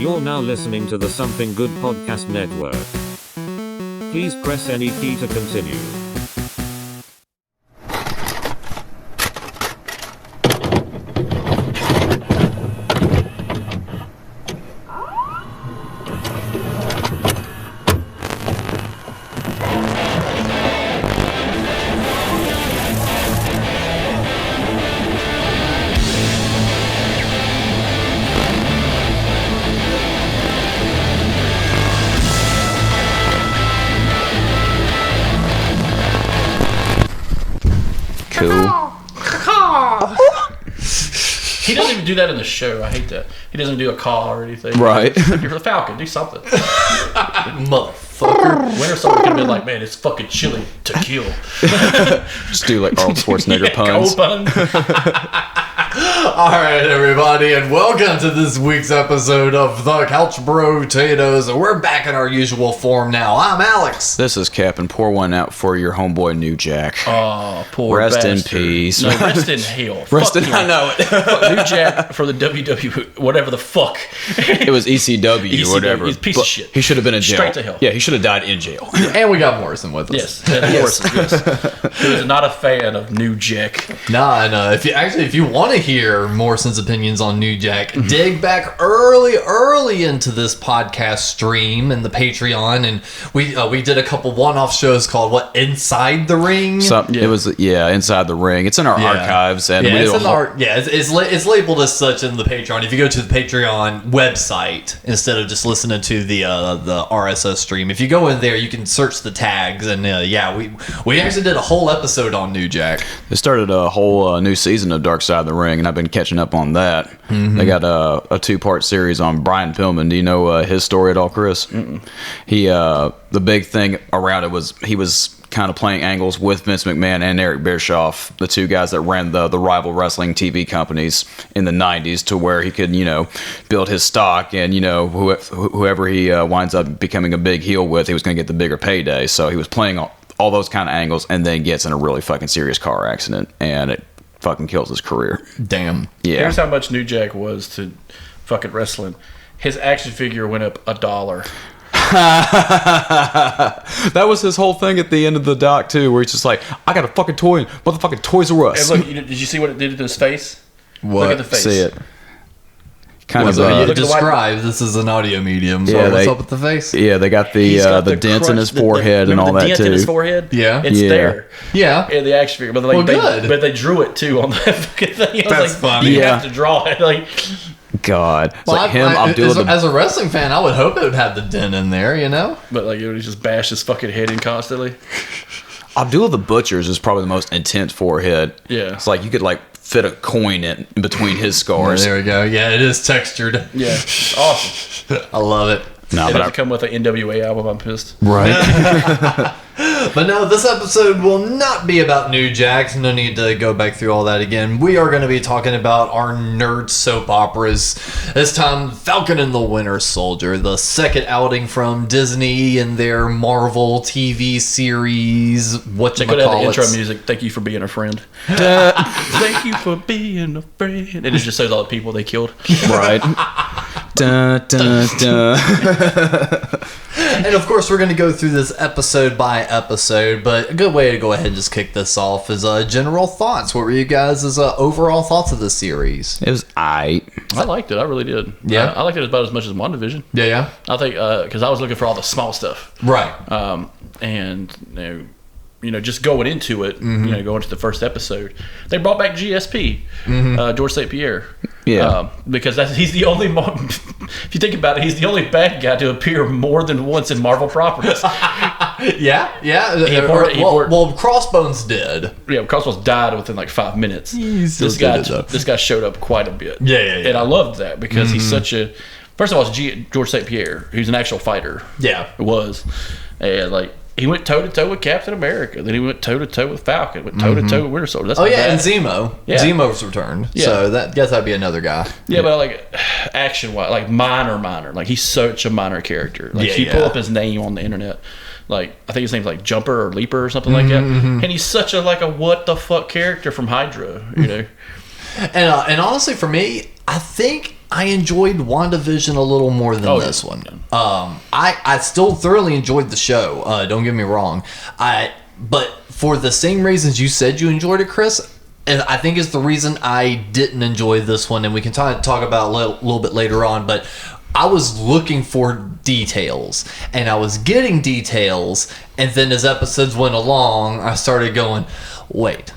You're now listening to the Something Good Podcast Network. Please press any key to continue. He doesn't even do that in the show. I hate that. He doesn't do a call or anything. Right. You're the Falcon. Do something. Motherfucker. Winter Soldier could have been like, man, it's fucking chilly to kill. Just do like Arnold Schwarzenegger puns. Cold puns. All right, everybody, and welcome to this week's episode of the Couch Brotatos. We're back in our usual form now. I'm Alex. This is Cap, and pour one out for your homeboy New Jack. Oh, poor Rest bastard. in peace. No, rest in hell. Rest in, I know it. Fuck New Jack for the WWE, whatever the fuck. It was ECW or whatever. He's a piece of shit. He should have been in jail. Straight to hell. Yeah, he should have died in jail. And we got Morrison with us. Yes, Morrison, yes. He was not a fan of New Jack. No. If you want to hear Morrison's opinions on New Jack, dig back early into this podcast stream and the Patreon, and we did a couple one-off shows called Inside the Ring. It was Inside the Ring. It's in our archives, and it's labeled as such in the Patreon. If you go to the Patreon website instead of just listening to the RSS stream, if you go in there, you can search the tags, and we actually did a whole episode on New Jack. They started a whole new season of Dark Side of the Ring, and I've been catching up on that. Mm-hmm. They got a 2-part series on Brian Pillman. Do you know his story at all, Chris? Mm-mm. He the big thing around it was he was kind of playing angles with Vince McMahon and Eric Bischoff, the two guys that ran the rival wrestling TV companies in the 90s, to where he could, build his stock, and, whoever he winds up becoming a big heel with, he was going to get the bigger payday. So he was playing all those kind of angles, and then gets in a really fucking serious car accident, and it fucking kills his career. Damn. Yeah. Here's how much New Jack was to fucking wrestling. His action figure went up $1. That was his whole thing at the end of the doc too, where he's just like, I got a fucking toy, motherfucking Toys R Us. And look, did you see what it did to his face? What? Look at the face. See it. Kind of of describe. This is an audio medium. So what's up with the face? Yeah, they got the dents in his forehead and all that too. The dent in his forehead. Yeah, it's there. Yeah, in the action figure, but but they drew it too on that fucking thing. That's funny. You have to draw it like. God, it's like as a wrestling fan, I would hope it would have the dent in there, But like, it would just bash his fucking head in constantly. Abdullah the Butcher's is probably the most intense forehead. Yeah, it's like you could like fit a coin in between his scars. There we go. Yeah, it is textured. Yeah, it's awesome. I love it. No, it has to come with an NWA album. I'm pissed. Right. But no, this episode will not be about New Jack. No need to go back through all that again. We are going to be talking about our nerd soap operas. This time, Falcon and the Winter Soldier, the second outing from Disney and their Marvel TV series. Check out the intro music. Thank you for being a friend. Thank you for being a friend. And it just shows all the people they killed. Right. Dun, dun, dun. And of course, we're going to go through this episode by episode, but a good way to go ahead and just kick this off is general thoughts. What were you guys' overall thoughts of the series? It was I liked it. I really did. Yeah, I liked it about as much as Wandavision. Yeah. I think because I was looking for all the small stuff, right? And just going into it, going into the first episode, they brought back GSP, George St. Pierre. Yeah, because he's the only. If you think about it, he's the only bad guy to appear more than once in Marvel properties. Yeah. Well, Crossbones did. Yeah, Crossbones died within like 5 minutes. This guy showed up quite a bit. Yeah. And I loved that because he's such a. First of all, it's George St. Pierre, who's an actual fighter. Yeah, was, and like. He went toe-to-toe with Captain America. Then he went toe-to-toe with Falcon. Went toe-to-toe with Winter Soldier. That's and Zemo. Yeah. Zemo's returned. Yeah. So that'd be another guy. Yeah, but like action-wise, like minor. Like he's such a minor character. Like if you pull up his name on the internet, like I think his name's like Jumper or Leaper or something like that. And he's such a what the fuck character from Hydra, And honestly, for me, I think I enjoyed WandaVision a little more than this one. I still thoroughly enjoyed the show. Don't get me wrong. But for the same reasons you said you enjoyed it, Chris, and I think is the reason I didn't enjoy this one, and we can talk about a little bit later on, but I was looking for details, and I was getting details, and then as episodes went along, I started going, wait.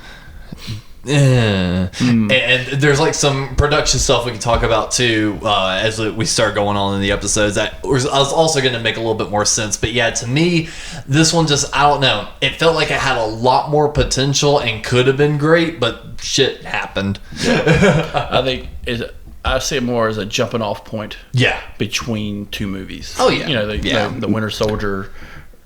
And there's like some production stuff we can talk about too as we start going on in the episodes that was also going to make a little bit more sense. But yeah, to me, this one just, I don't know, it felt like it had a lot more potential and could have been great, but shit happened. I think I see it more as a jumping off point between two movies. Oh yeah, you know the Winter Soldier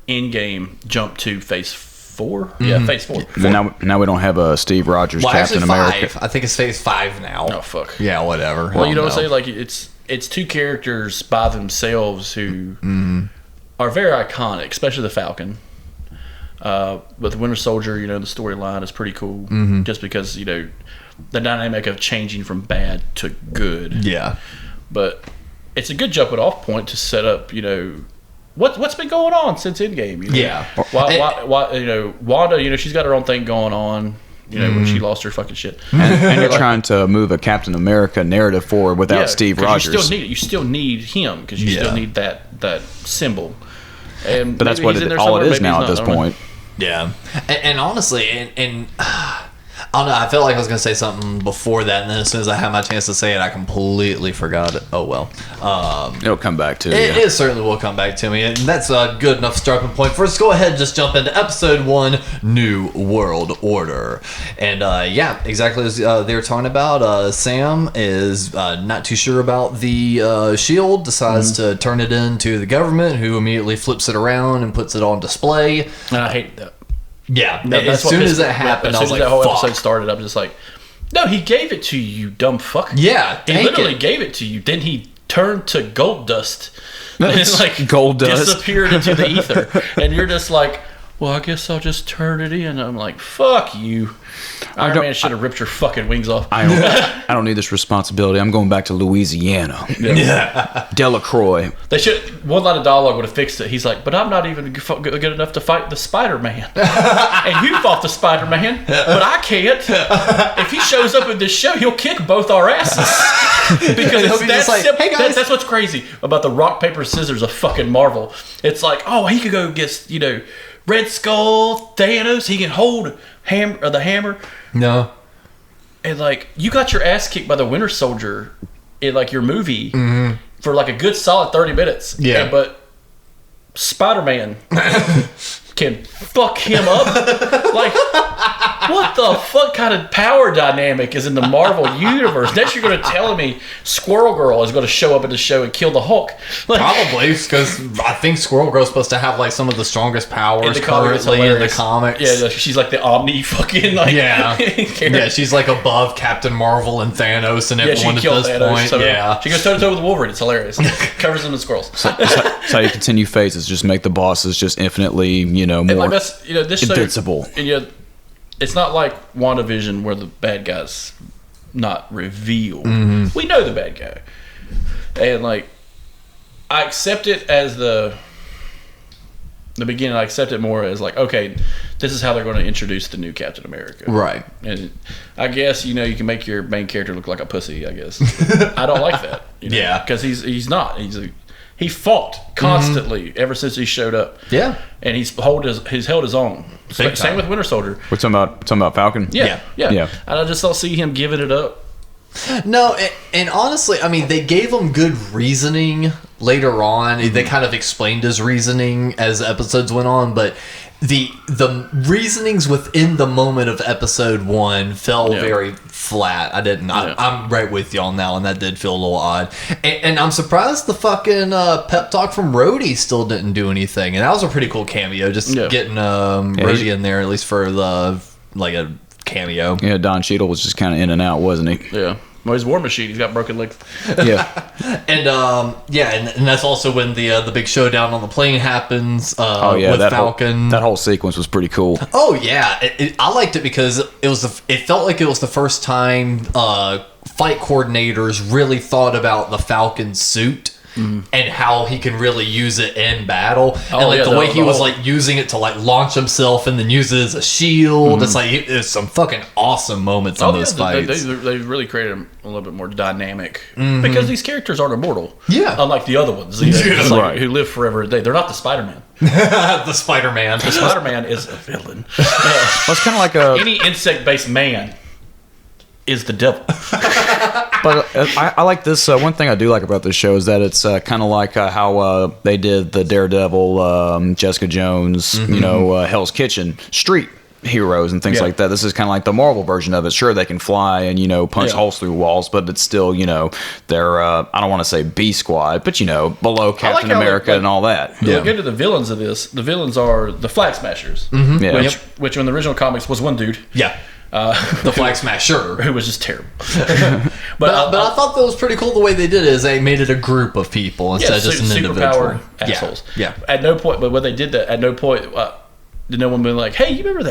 Endgame jump to Phase 4. Yeah, Phase 4. Now we don't have a Steve Rogers Captain America. 5. I think it's Phase 5 now. Oh fuck. Yeah, whatever. Well, you know what I'm saying? Like it's two characters by themselves who are very iconic, especially the Falcon. But the Winter Soldier, you know, the storyline is pretty cool, just because, you know, the dynamic of changing from bad to good. Yeah. But it's a good jumping off point to set up, you know, what's been going on since Endgame. You know? Yeah. Why, you know, Wanda, you know, she's got her own thing going on, you know, when she lost her fucking shit. And you're trying to move a Captain America narrative forward without Steve Rogers. You still need it. You still need him because you still need that symbol. But that's what all it is now at this point. Yeah. And honestly, and I don't know, I felt like I was going to say something before that, and then as soon as I had my chance to say it, I completely forgot it. Oh, well. It'll come back to you. It certainly will come back to me, and that's a good enough starting point for us. Go ahead and just jump into Episode 1, New World Order. And, yeah, exactly as they were talking about, Sam is not too sure about the shield, decides to turn it in to the government, who immediately flips it around and puts it on display. And I hate that. Yeah, as soon as that happened, I was like, that whole fuck. episode started, I'm just like, no, he gave it to you, dumb fuck. Yeah, he literally gave it to you. Then he turned to gold dust. And like gold dust disappeared into the ether. And you're just like, well, I guess I'll just turn it in. I'm like, fuck you. Iron Man should have ripped your fucking wings off. I don't need this responsibility. I'm going back to Louisiana. Yeah. Delacroix. They should. One line of dialogue would have fixed it. He's like, but I'm not even good enough to fight the Spider-Man. And you fought the Spider-Man, but I can't. If he shows up in this show, he'll kick both our asses. Because it's that like, simple. Hey guys. That's what's crazy about the rock, paper, scissors of fucking Marvel. It's like, oh, he could go against, you know, Red Skull, Thanos. He can hold the hammer. No. And like, you got your ass kicked by the Winter Soldier in like your movie for like a good solid 30 minutes. Yeah. But Spider-Man can fuck him up. Like, what the fuck kind of power dynamic is in the Marvel universe? Next, you're going to tell me Squirrel Girl is going to show up in the show and kill the Hulk. Like, probably, because I think Squirrel Girl's supposed to have like some of the strongest powers in the comics, currently in the comics. Yeah, she's like the Omni fucking like yeah, she's like above Captain Marvel and Thanos and everyone at this Thanos, point. so yeah, she goes toe to toe with Wolverine. It's hilarious. Covers them in squirrels. That's how you continue phases. Just make the bosses just infinitely, you know, more and like that's, you know, this invincible. Show, and yet, it's not like WandaVision where the bad guy's not revealed. We know the bad guy, and like, I accept it as the beginning. I accept it more as like, okay, this is how they're going to introduce the new Captain America, right? And I guess, you know, you can make your main character look like a pussy. I guess I don't like that. You know, yeah, because he's not. He fought constantly ever since he showed up. Yeah, and he's held his own. Same with Winter Soldier. We're talking about Falcon. Yeah. And I just don't see him giving it up. No, and honestly, I mean, they gave him good reasoning later on. They kind of explained his reasoning as episodes went on, but the reasonings within the moment of Episode 1 fell very flat. I didn't. I'm right with y'all now, and that did feel a little odd. And I'm surprised the fucking pep talk from Rhodey still didn't do anything. And that was a pretty cool cameo, just getting Rhodey in there, at least for the like a cameo. Yeah, Don Cheadle was just kind of in and out, wasn't he? Yeah. Well, he's War Machine. He's got broken legs. Yeah. And that's also when the big showdown on the plane happens. With that Falcon. That whole sequence was pretty cool. Oh yeah, I liked it because it felt like it was the first time fight coordinators really thought about the Falcon suit. And how he can really use it in battle, and the way he was like using it to like launch himself, and then use it as a shield. It's like it's some fucking awesome moments in those fights. They really created him a little bit more dynamic because these characters aren't immortal. Yeah, unlike the other ones, who live forever and a day. They're not the Spider-Man. The Spider-Man. The Spider-Man is a villain. It's kind of like any insect-based man is the devil. But I like this. One thing I do like about this show is that it's kind of like how they did the Daredevil, Jessica Jones, Hell's Kitchen, street heroes and things like that. This is kind of like the Marvel version of it. Sure, they can fly and punch holes through walls, but it's still they're I don't want to say B Squad, but below Captain America and all that. We'll get to the villains of this. The villains are the Flag Smashers, which in the original comics was one dude. Yeah. The Flag Smasher, who was just terrible. but I thought that was pretty cool. The way they did it is they made it a group of people instead of just an individual. Assholes. Yeah. At no point, but when they did that, at no point did no one be like, "Hey, you remember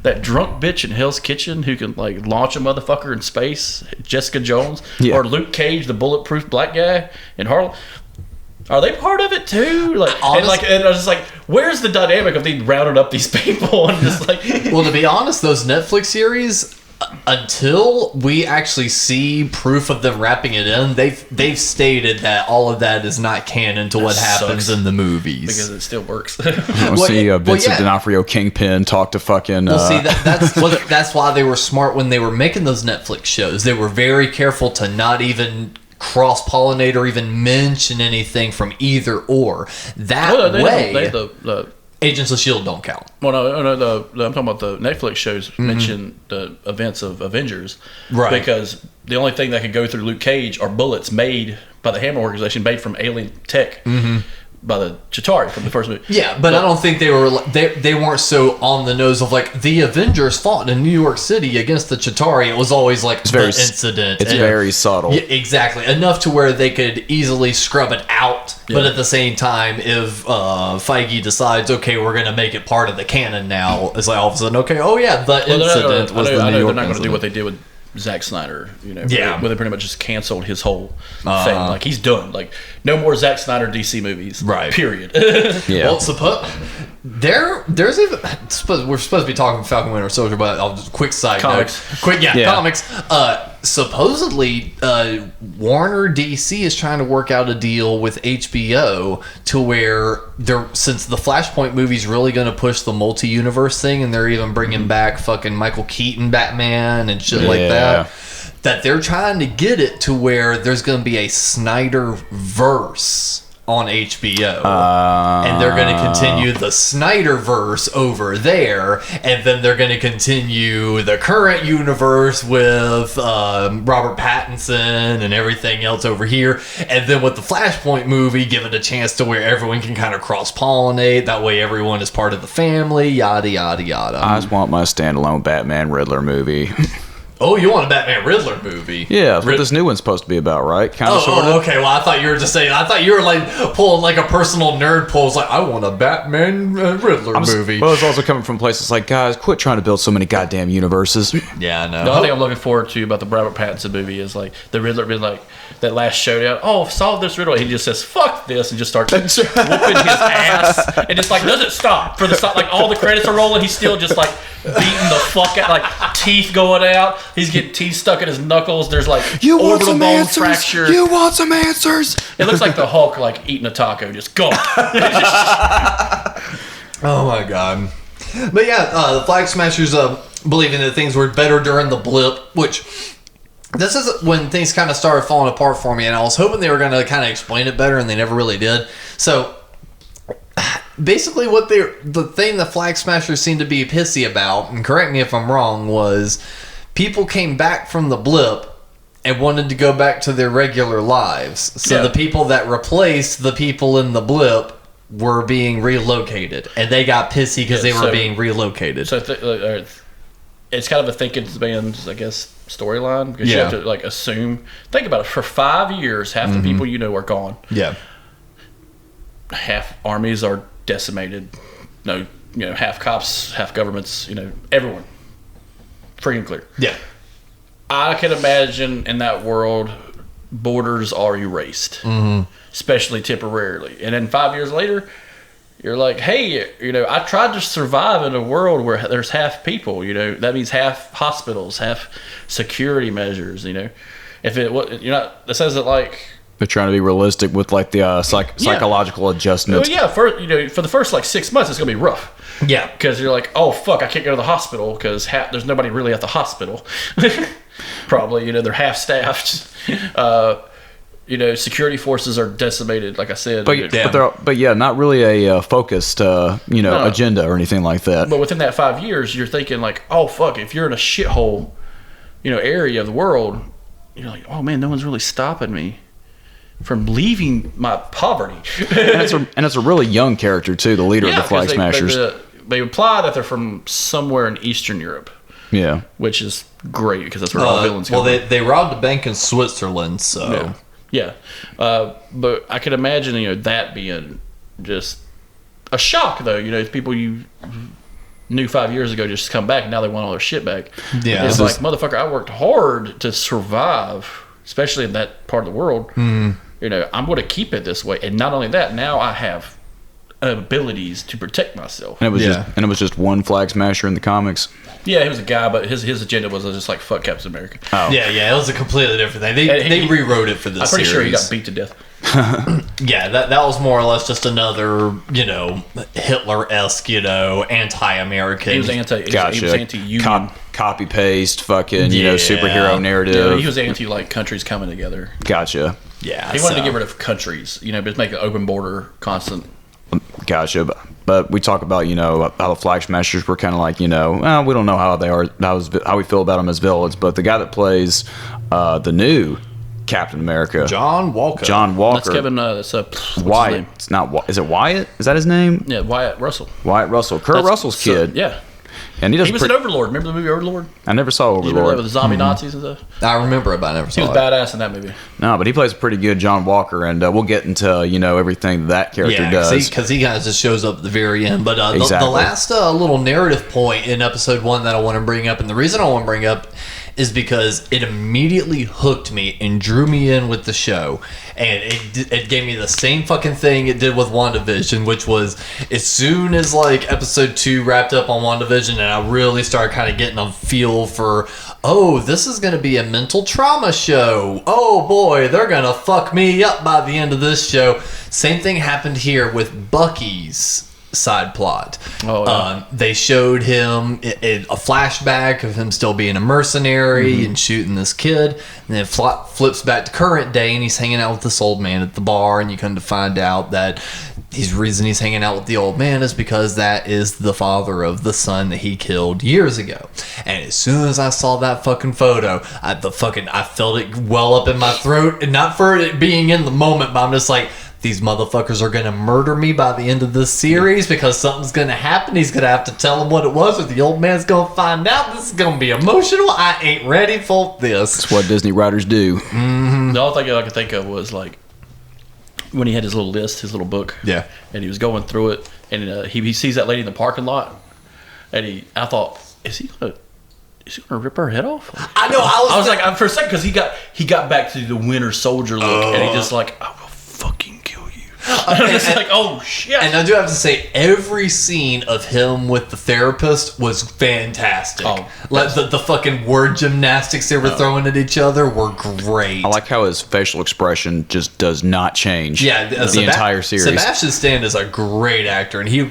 that drunk bitch in Hell's Kitchen who can like launch a motherfucker in space, Jessica Jones, or Luke Cage, the bulletproof black guy in Harlem?" Are they part of it too? And I was just like, where's the dynamic of they rounded up these people and just like? Well, to be honest, those Netflix series, until we actually see proof of them wrapping it in, they've stated that all of that is not canon to what happens in the movies because it still works. We'll see Vincent D'Onofrio Kingpin talk to fucking. That's why they were smart when they were making those Netflix shows. They were very careful to not even cross-pollinate or even mention anything from either or. Agents of S.H.I.E.L.D. don't count. Well, no, I'm talking about the Netflix shows mention the events of Avengers. Right. Because the only thing that can go through Luke Cage are bullets made by the Hammer Organization, made from alien tech. By the Chitauri from the first movie. Yeah, but I don't think they weren't so on the nose of like the Avengers fought in New York City against the Chitauri. It was always like incident. It's very subtle. Yeah, exactly. Enough to where they could easily scrub it out. Yeah. But at the same time, if Feige decides, okay, we're going to make it part of the canon now, it's like all of a sudden, okay, incident was the New York They're not going to incident. do what they did with Zack Snyder, where they pretty much just canceled his whole thing. Like, he's done. Like, no more Zack Snyder DC movies. Right. Period. Well, there's even we're supposed to be talking Falcon Winter Soldier, but I'll just quick side comics. Comics. Supposedly, Warner DC is trying to work out a deal with HBO to where since the Flashpoint movie's really going to push the multi-universe thing, and they're even bringing back fucking Michael Keaton Batman and shit like that they're trying to get it to where there's going to be a Snyderverse on HBO, and they're going to continue the Snyderverse over there, and then they're going to continue the current universe with Robert Pattinson and everything else over here, and then with the Flashpoint movie, give it a chance to where everyone can kind of cross-pollinate. That way, everyone is part of the family. Yada yada yada. I just want my standalone Batman Riddler movie. Oh, you want a Batman Riddler movie? Yeah, that's what this new one's supposed to be about, right? Kind of, sort of. Okay. Well, I thought you were just saying. I thought you were like pulling like a personal nerd pull. It's like, I want a Batman Riddler movie. Well, it's also coming from places like, guys, quit trying to build so many goddamn universes. Yeah, I know. The only thing I'm looking forward to about the Robert Pattinson movie is like the Riddler being like that last showdown. Oh, solve this riddle. He just says fuck this and just starts whooping his ass and just like doesn't stop for the stop. Like all the credits are rolling, he's still just like beating the fuck out, like teeth going out. He's getting teeth stuck in his knuckles. There's like orbital bone fracture. You want some answers? It looks like the Hulk like eating a taco, just go. Oh my god. But yeah, the Flag Smashers believing that things were better during the blip, which this is when things kind of started falling apart for me, and I was hoping they were going to kind of explain it better, and they never really did. So basically the thing the Flag Smashers seem to be pissy about, and correct me if I'm wrong, was people came back from the blip and wanted to go back to their regular lives. So the people that replaced the people in the blip were being relocated, and they got pissy because they were being relocated. So it's kind of a thinking man's, I guess, storyline because you Yeah. have to like assume. Think about it. For 5 years, half the people you know are gone. Yeah. Half armies are decimated. No, half cops, half governments. Everyone. Free and clear. Yeah. I can imagine in that world, borders are erased, especially temporarily. And then 5 years later, you're like, hey, I tried to survive in a world where there's half people. That means half hospitals, half security measures. If that says that like. They're trying to be realistic with like the psychological adjustments. Well, yeah, for the first like 6 months, it's gonna be rough. Yeah. Because you're like, oh fuck, I can't go to the hospital because there's nobody really at the hospital. Probably, they're half staffed. Security forces are decimated, like I said. But not really a focused agenda or anything like that. But within that 5 years, you're thinking like, oh fuck, if you're in a shithole, area of the world, you're like, oh man, no one's really stopping me from leaving my poverty. and it's a really young character too, the leader of the Flag Smashers. They imply that they're from somewhere in Eastern Europe. Yeah, which is great because that's where all villains come. Well, they robbed a bank in Switzerland, so yeah. But I could imagine that being just a shock, though. People you knew 5 years ago just come back and now they want all their shit back. Yeah, it's like motherfucker, I worked hard to survive, especially in that part of the world. I'm going to keep it this way, and not only that, now I have abilities to protect myself. And it was just one Flag Smasher in the comics. Yeah, he was a guy, but his agenda was just like fuck Captain America. Oh. Yeah, it was a completely different thing. They rewrote it for this. I'm pretty series. sure he got beat to death. Yeah, that was more or less just another Hitler-esque anti-American. He was anti-union. Copy paste, fucking superhero narrative. Yeah, he was anti like countries coming together. Gotcha. Yeah, he wanted to get rid of countries, but make an open border constant. Gotcha. But we talk about how the Flag Smashers were kind of like we don't know how they are, how we feel about them as villains. But the guy that plays the new Captain America, John Walker. That's Kevin. That's Wyatt. It's not. Is it Wyatt? Is that his name? Yeah, Wyatt Russell. Kurt Russell's kid. Yeah. And he was an Overlord. Remember the movie Overlord? I never saw Overlord. You remember that with the zombie Nazis and stuff? I remember it, but I never saw it. He was badass in that movie. No, but he plays a pretty good John Walker, and we'll get into everything that character does. because he kind of just shows up at the very end. But Exactly. the last little narrative point in episode 1 that I want to bring up, and the reason I want to bring up is because it immediately hooked me and drew me in with the show, and it gave me the same fucking thing it did with WandaVision, which was as soon as like episode 2 wrapped up on WandaVision, and I really started kind of getting a feel for, oh, this is going to be a mental trauma show. Oh boy, they're going to fuck me up by the end of this show. Same thing happened here with Bucky's side plot. They showed him a flashback of him still being a mercenary and shooting this kid, and then flips back to current day, and he's hanging out with this old man at the bar, and you come to find out that the reason he's hanging out with the old man is because that is the father of the son that he killed years ago. And as soon as I saw that fucking photo, I felt it well up in my throat, and not for it being in the moment, but I'm just like, these motherfuckers are going to murder me by the end of this series because something's going to happen. He's going to have to tell him what it was, or the old man's going to find out. This is going to be emotional. I ain't ready for this. That's what Disney writers do. The only thing I could think of was like when he had his little list, his little book. Yeah. And he was going through it, and he sees that lady in the parking lot, and I thought, is he gonna rip her head off? I know. I was like, for a second, because he got back to the Winter Soldier look, and he just like, I will fucking kill you. And I'm just like, oh shit. And I do have to say, every scene of him with the therapist was fantastic. Like the fucking word gymnastics they were throwing at each other were great. I like how his facial expression just does not change. Yeah, the entire series. Sebastian Stan is a great actor, and he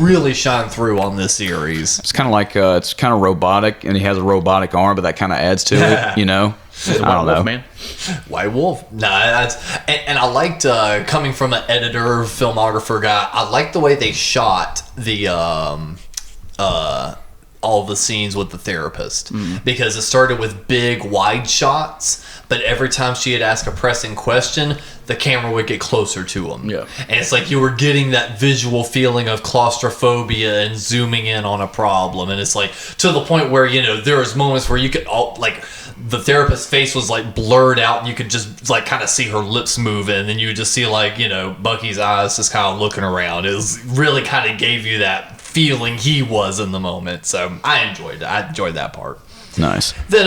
really shined through on this series. It's kind of like it's kind of robotic, and he has a robotic arm, but that kind of adds to it. He's a white wolf, man. White Wolf. Nah, and I liked coming from an editor, filmographer guy. I liked the way they shot the all the scenes with the therapist because it started with big wide shots, but every time she had asked a pressing question, the camera would get closer to him. Yeah. And it's like you were getting that visual feeling of claustrophobia and zooming in on a problem. And it's like to the point where, there was moments where you could the therapist's face was like blurred out and you could just like kind of see her lips moving, and then you would just see like, Bucky's eyes just kind of looking around. It was really kind of gave you that feeling he was in the moment. So I enjoyed that part. Nice. Then,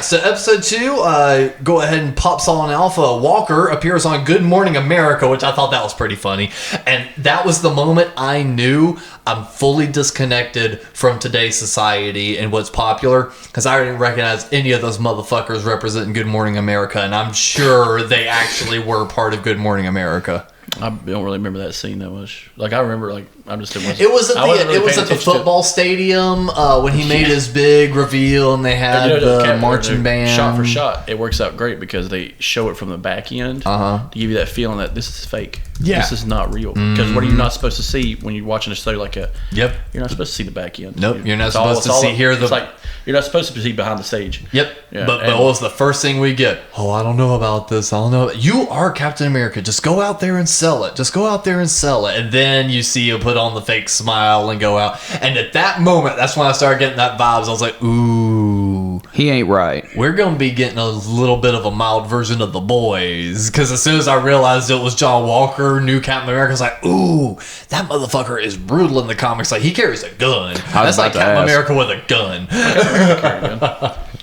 so episode 2, go ahead and pops on Alpha. Walker appears on Good Morning America, which I thought that was pretty funny. And that was the moment I knew I'm fully disconnected from today's society and what's popular, because I didn't recognize any of those motherfuckers representing Good Morning America, and I'm sure they actually were part of Good Morning America. I don't really remember that scene that much. Like I remember, like it was at the football stadium when he made his big reveal, and they had the marching band. Shot for shot, it works out great because they show it from the back end to give you that feeling that this is fake. Yeah, this is not real. Because what are you not supposed to see when you're watching a show like a? Yep, you're not supposed to see the back end. Nope, you're not supposed to see here. It's like you're not supposed to see behind the stage. Yep, yeah, but what was the first thing we get? Oh, I don't know about this. I don't know. You are Captain America. Just go out there and sell it. Just go out there and sell it. And then you see him put on the fake smile and go out. And at that moment, that's when I started getting that vibes. I was like, ooh, he ain't right. We're going to be getting a little bit of a mild version of The Boys. Because as soon as I realized it was John Walker, new Captain America, I was like, ooh, that motherfucker is brutal in the comics. Like, he carries a gun. That's like Captain America with a gun.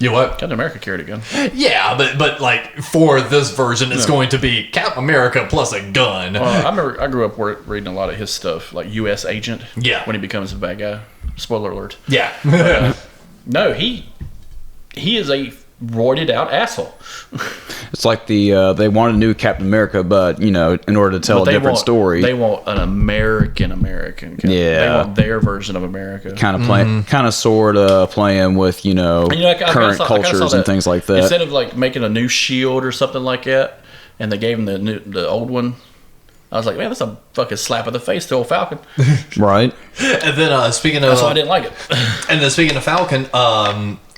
You what? Captain America carried a gun. Yeah, but like for this version, it's going to be Captain America plus a gun. I grew up reading a lot of his stuff, like U.S. Agent. Yeah. When he becomes a bad guy. Spoiler alert. Yeah. No, he is a roided out asshole. It's like they want a new Captain America, but in order to tell a different story, they want an American. Yeah, they want their version of America. Kind of playing, sort of playing with current cultures and things like that. Instead of like making a new shield or something like that, and they gave him the old one. I was like, man, that's a fucking slap in the face to old Falcon. Right. And then speaking of, that's why I didn't like it. And then speaking of Falcon,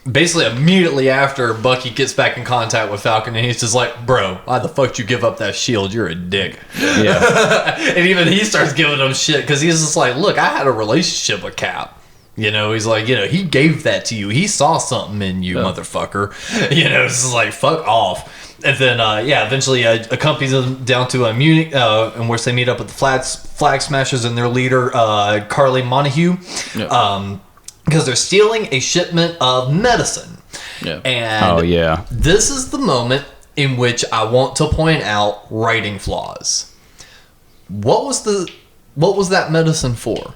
basically immediately after Bucky gets back in contact with Falcon, and he's just like, bro, why the fuck you give up that shield? You're a dick. Yeah. And even he starts giving him shit because he's just like, look, I had a relationship with Cap. He's like, he gave that to you. He saw something in you, motherfucker. It's just like, fuck off. And then, eventually accompanies them down to Munich, in which they meet up with the Flag Smashers and their leader, Carly Montague. Yeah. Because they're stealing a shipment of medicine. Yeah. And this is the moment in which I want to point out writing flaws. What was that medicine for?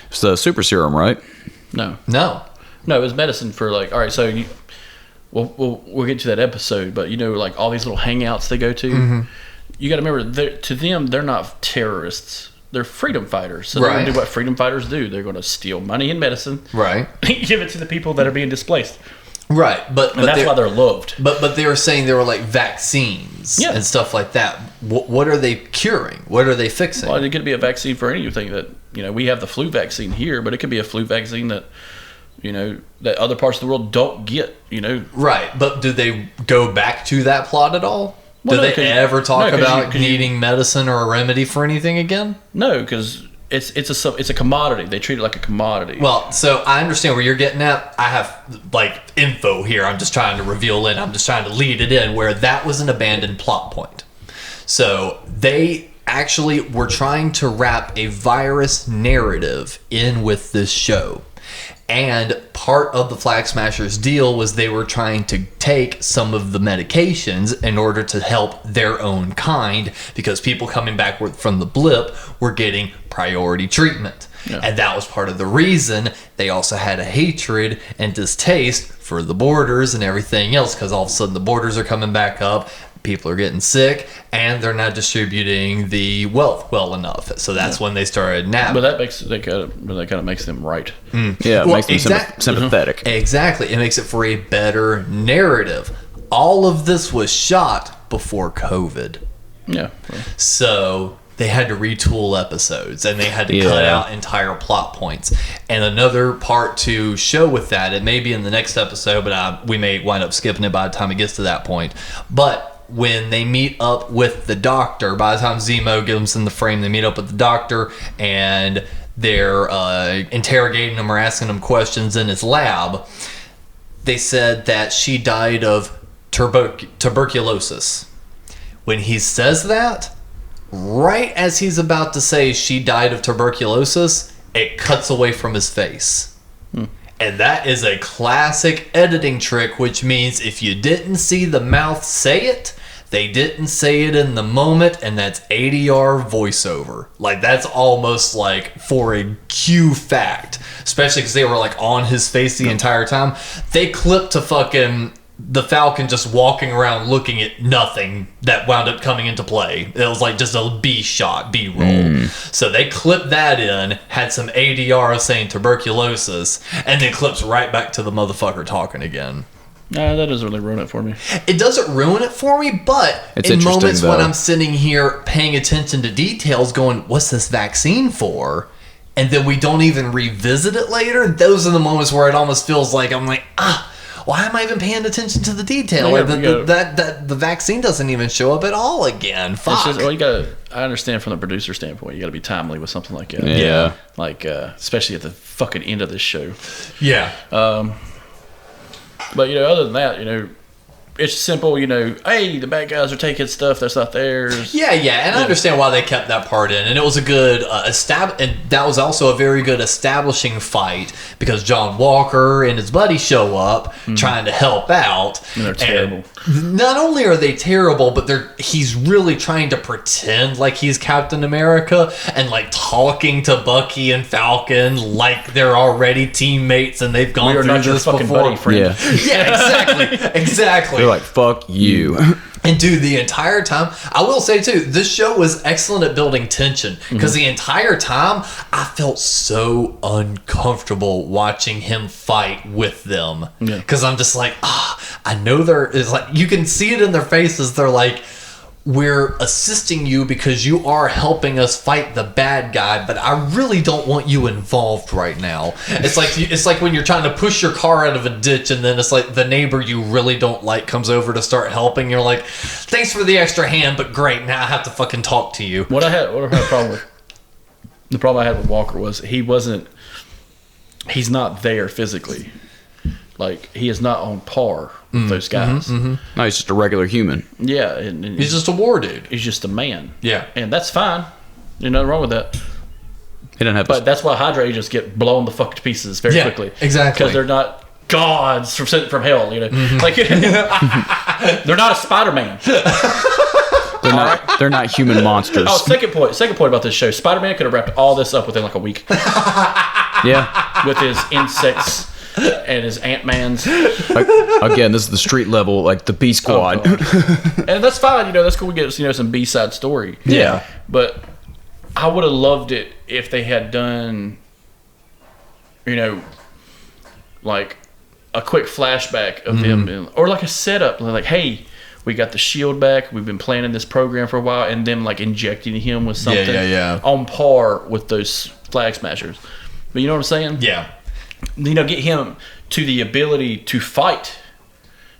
It's the super serum, right? No, it was medicine for like. All right, so we'll get to that episode, but like all these little hangouts they go to. Mm-hmm. You got to remember, to them, they're not terrorists. They're freedom fighters. So they're going to do what freedom fighters do. They're going to steal money and medicine. Right. Give it to the people that are being displaced. Right. But that's why they're loved. But they were saying they were like vaccines and stuff like that. What are they curing? What are they fixing? Well, it could be a vaccine for anything that, we have the flu vaccine here, but it could be a flu vaccine that, that other parts of the world don't get, Right. But do they go back to that plot at all? Well, do they ever talk about needing medicine or a remedy for anything again? No, because it's a commodity. They treat it like a commodity. Well, so I understand where you're getting at. I have like info here. I'm just trying to reveal it. I'm just trying to lead it in where that was an abandoned plot point. So they actually were trying to wrap a virus narrative in with this show. And part of the Flag Smashers deal was they were trying to take some of the medications in order to help their own kind, because people coming back from the blip were getting priority treatment. Yeah. And that was part of the reason they also had a hatred and distaste for the borders and everything else, because all of a sudden the borders are coming back up. People are getting sick, and they're not distributing the wealth well enough. So that's when they started napping. But that kind of makes them right. Yeah, it makes them sympathetic. Exactly. It makes it for a better narrative. All of this was shot before COVID. Yeah. So they had to retool episodes and they had to cut out entire plot points. And another part to show with that, it may be in the next episode, but we may wind up skipping it by the time it gets to that point. But when they meet up with the doctor, by the time Zemo gives them in the frame, they meet up with the doctor and they're interrogating him or asking him questions in his lab. They said that she died of tuberculosis. When he says that, right as he's about to say she died of tuberculosis, it cuts away from his face. And that is a classic editing trick, which means if you didn't see the mouth say it, they didn't say it in the moment, and that's ADR voiceover. Like, that's almost like for a cue fact, especially because they were like on his face the entire time. They clipped to fucking the Falcon just walking around looking at nothing that wound up coming into play. It was like just a B shot, B roll. So they clipped that in, had some ADR saying tuberculosis, and then clips right back to the motherfucker talking again. Nah, that doesn't really ruin it for me. It doesn't ruin it for me, but it's in moments though. when I'm sitting here paying attention to details going, what's this vaccine for? And then we don't even revisit it later, those are the moments where it almost feels like I'm like, why am I even paying attention to the detail? The vaccine doesn't even show up at all again. Fuck. It's just, I understand from the producer standpoint, you gotta be timely with something like that. Yeah. Like, especially at the fucking end of this show. Yeah. But, other than that, it's simple, hey, the bad guys are taking stuff that's not theirs. Yeah, and I understand why they kept that part in. And it was a good and that was also a very good establishing fight because John Walker and his buddy show up trying to help out. And they're terrible. Not only are they terrible, but he's really trying to pretend like he's Captain America and like talking to Bucky and Falcon like they're already teammates and they've gone through this fucking before. buddy friend. Yeah, exactly. They're like, fuck you. And dude, the entire time, I will say too, this show was excellent at building tension because the entire time I felt so uncomfortable watching him fight with them because I'm just like, I know it's like you can see it in their faces. They're like, we're assisting you because you are helping us fight the bad guy, but I really don't want you involved right now. It's like when you're trying to push your car out of a ditch and then it's like the neighbor you really don't like comes over to start helping. You're like, thanks for the extra hand, but great, now I have to fucking talk to you. What I had a problem with, the problem I had with Walker was he's not there physically. Like, he is not on par with those guys. No, he's just a regular human. Yeah. And He's just a war dude. He's just a man. Yeah. And that's fine. There's nothing wrong with that. He doesn't have But that's why Hydra agents get blown the fuck to pieces very quickly. Exactly. Because they're not gods from hell, Like, they're not a Spider-Man. They're not human monsters. Oh, second point about this show. Spider-Man could have wrapped all this up within like a week. Yeah. With his insects and his Ant-Mans. Again, this is the street level, like the B Squad. And that's fine, that's cool. We get some B-side story. Yeah. But I would have loved it if they had done, like a quick flashback of them, or like a setup, like, hey, we got the shield back. We've been planning this program for a while, and them like injecting him with something on par with those Flag Smashers. But you know what I'm saying? Yeah. Get him to the ability to fight.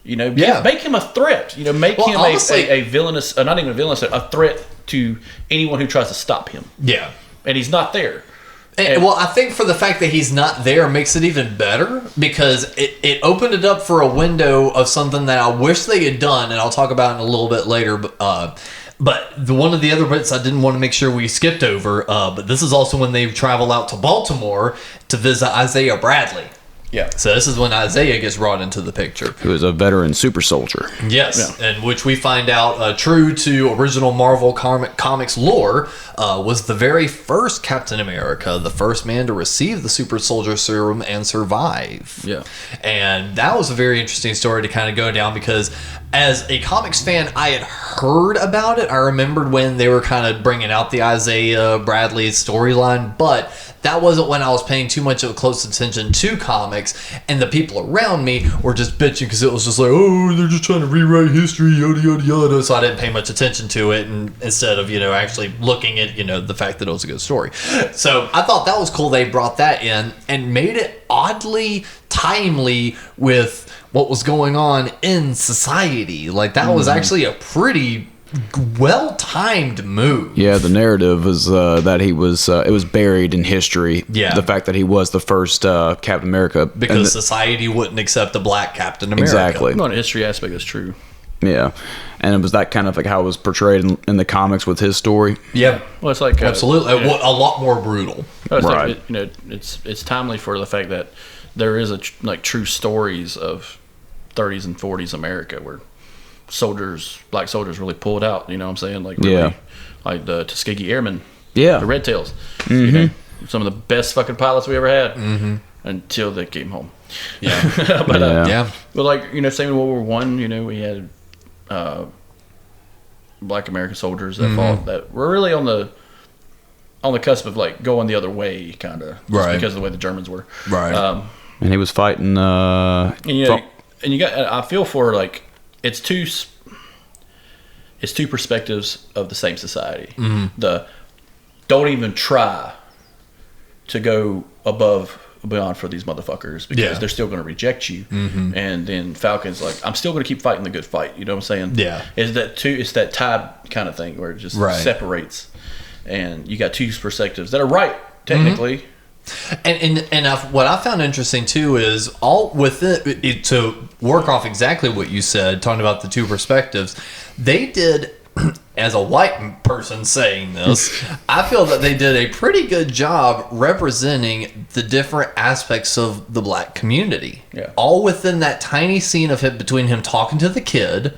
Make him a threat. Make him honestly, a villainous, not even a villainous, a threat to anyone who tries to stop him. Yeah. And he's not there. Well, I think for the fact that he's not there makes it even better because it opened it up for a window of something that I wish they had done, and I'll talk about it in a little bit later. But one of the other bits I didn't want to make sure we skipped over, but this is also when they travel out to Baltimore to visit Isaiah Bradley. Yeah. So this is when Isaiah gets brought into the picture. Who is a veteran super soldier. Yes, and which we find out, true to original Marvel comics lore, was the very first Captain America, the first man to receive the super soldier serum and survive. Yeah. And that was a very interesting story to kind of go down because as a comics fan, I had heard about it. I remembered when they were kind of bringing out the Isaiah Bradley storyline, but that wasn't when I was paying too much of a close attention to comics, and the people around me were just bitching because it was just like, oh, they're just trying to rewrite history, yada, yada, yada. So I didn't pay much attention to it, and instead of, actually looking at, the fact that it was a good story. So I thought that was cool they brought that in and made it oddly timely with what was going on in society. Like, that was actually a pretty well-timed move. Yeah, the narrative was that he was it was buried in history. Yeah. The fact that he was the first Captain America. Because society wouldn't accept a black Captain America. Exactly. No, the history aspect is true. Yeah. And it was that kind of like how it was portrayed in the comics with his story. Yeah. Well, it's like absolutely. A lot more brutal. It's Right. like, it's timely for the fact that there is true stories of 30s and 40s America where black soldiers really pulled out, you know what I'm saying? Like, really, like the Tuskegee Airmen, Yeah. the Red Tails, some of the best fucking pilots we ever had until they came home. Yeah. But yeah. But like, same in World War One, we had black American soldiers that fought that were really on the cusp of like going the other way, kind of, Right. because of the way the Germans were. Right. And he was fighting. And you got. I feel for like it's two perspectives of the same society. The don't even try to go above beyond for these motherfuckers because they're still going to reject you. And then Falcon's like, I'm still going to keep fighting the good fight. You know what I'm saying? Yeah. It's that tide kind of thing where it just separates, and you got two perspectives that are right technically. And what I found interesting too is all with it to work off exactly what you said, talking about the two perspectives. They did, as a white person saying this, I feel that they did a pretty good job representing the different aspects of the black community. Yeah. All within that tiny scene of him, between him talking to the kid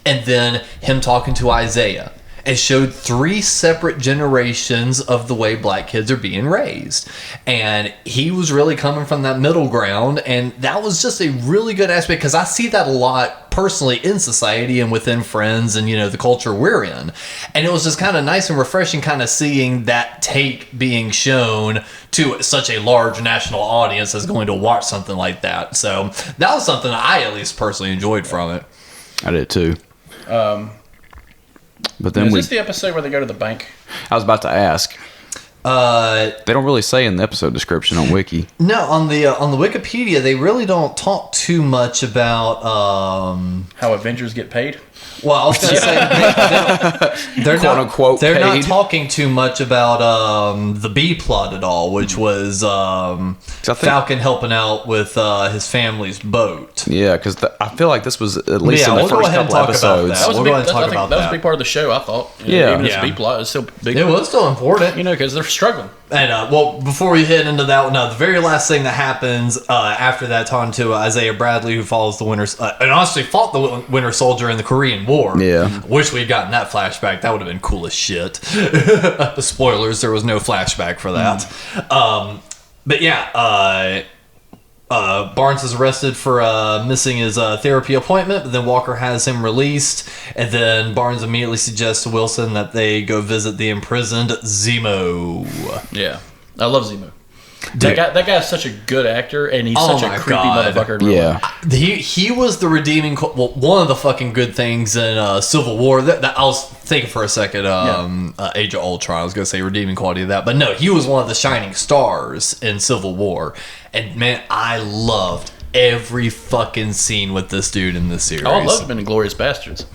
and then him talking to Isaiah. It showed three separate generations of the way black kids are being raised. And he was really coming from that middle ground. And that was just a really good aspect, because I see that a lot personally in society and within friends and, the culture we're in. And it was just kind of nice and refreshing kind of seeing that take being shown to such a large national audience that's going to watch something like that. So that was something I at least personally enjoyed from it. I did too. But then is this the episode where they go to the bank? I was about to ask. They don't really say in the episode description on Wiki. No, on the Wikipedia, they really don't talk too much about how Avengers get paid. Well, I was going to say they're quote unquote. They're paid. not talking too much about the B plot at all, which was Falcon helping out with his family's boat. Yeah, because I feel like this was at least in the first couple episodes. That was a big part of the show, I thought. Even if B plot is still big. It was still important, because they're struggling. And before we hit into that one, the very last thing that happens after that, talking to Isaiah Bradley, who follows the and honestly fought the Winter Soldier in the Korean War. Yeah. Wish we'd gotten that flashback. That would have been cool as shit. Spoilers, there was no flashback for that. But yeah, Barnes is arrested for missing his therapy appointment, but then Walker has him released, and then Barnes immediately suggests to Wilson that they go visit the imprisoned Zemo. Yeah, I love Zemo. That guy's such a good actor, and he's such a creepy motherfucker. Yeah, he was the redeeming. One of the fucking good things in Civil War. That I was thinking for a second. Age of Ultron. I was gonna say redeeming quality of that, but no, he was one of the shining stars in Civil War. And man, I loved every fucking scene with this dude in this series. Oh, I loved him in Inglourious Bastards.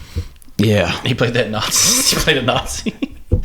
Yeah, he played that Nazi. He played a Nazi.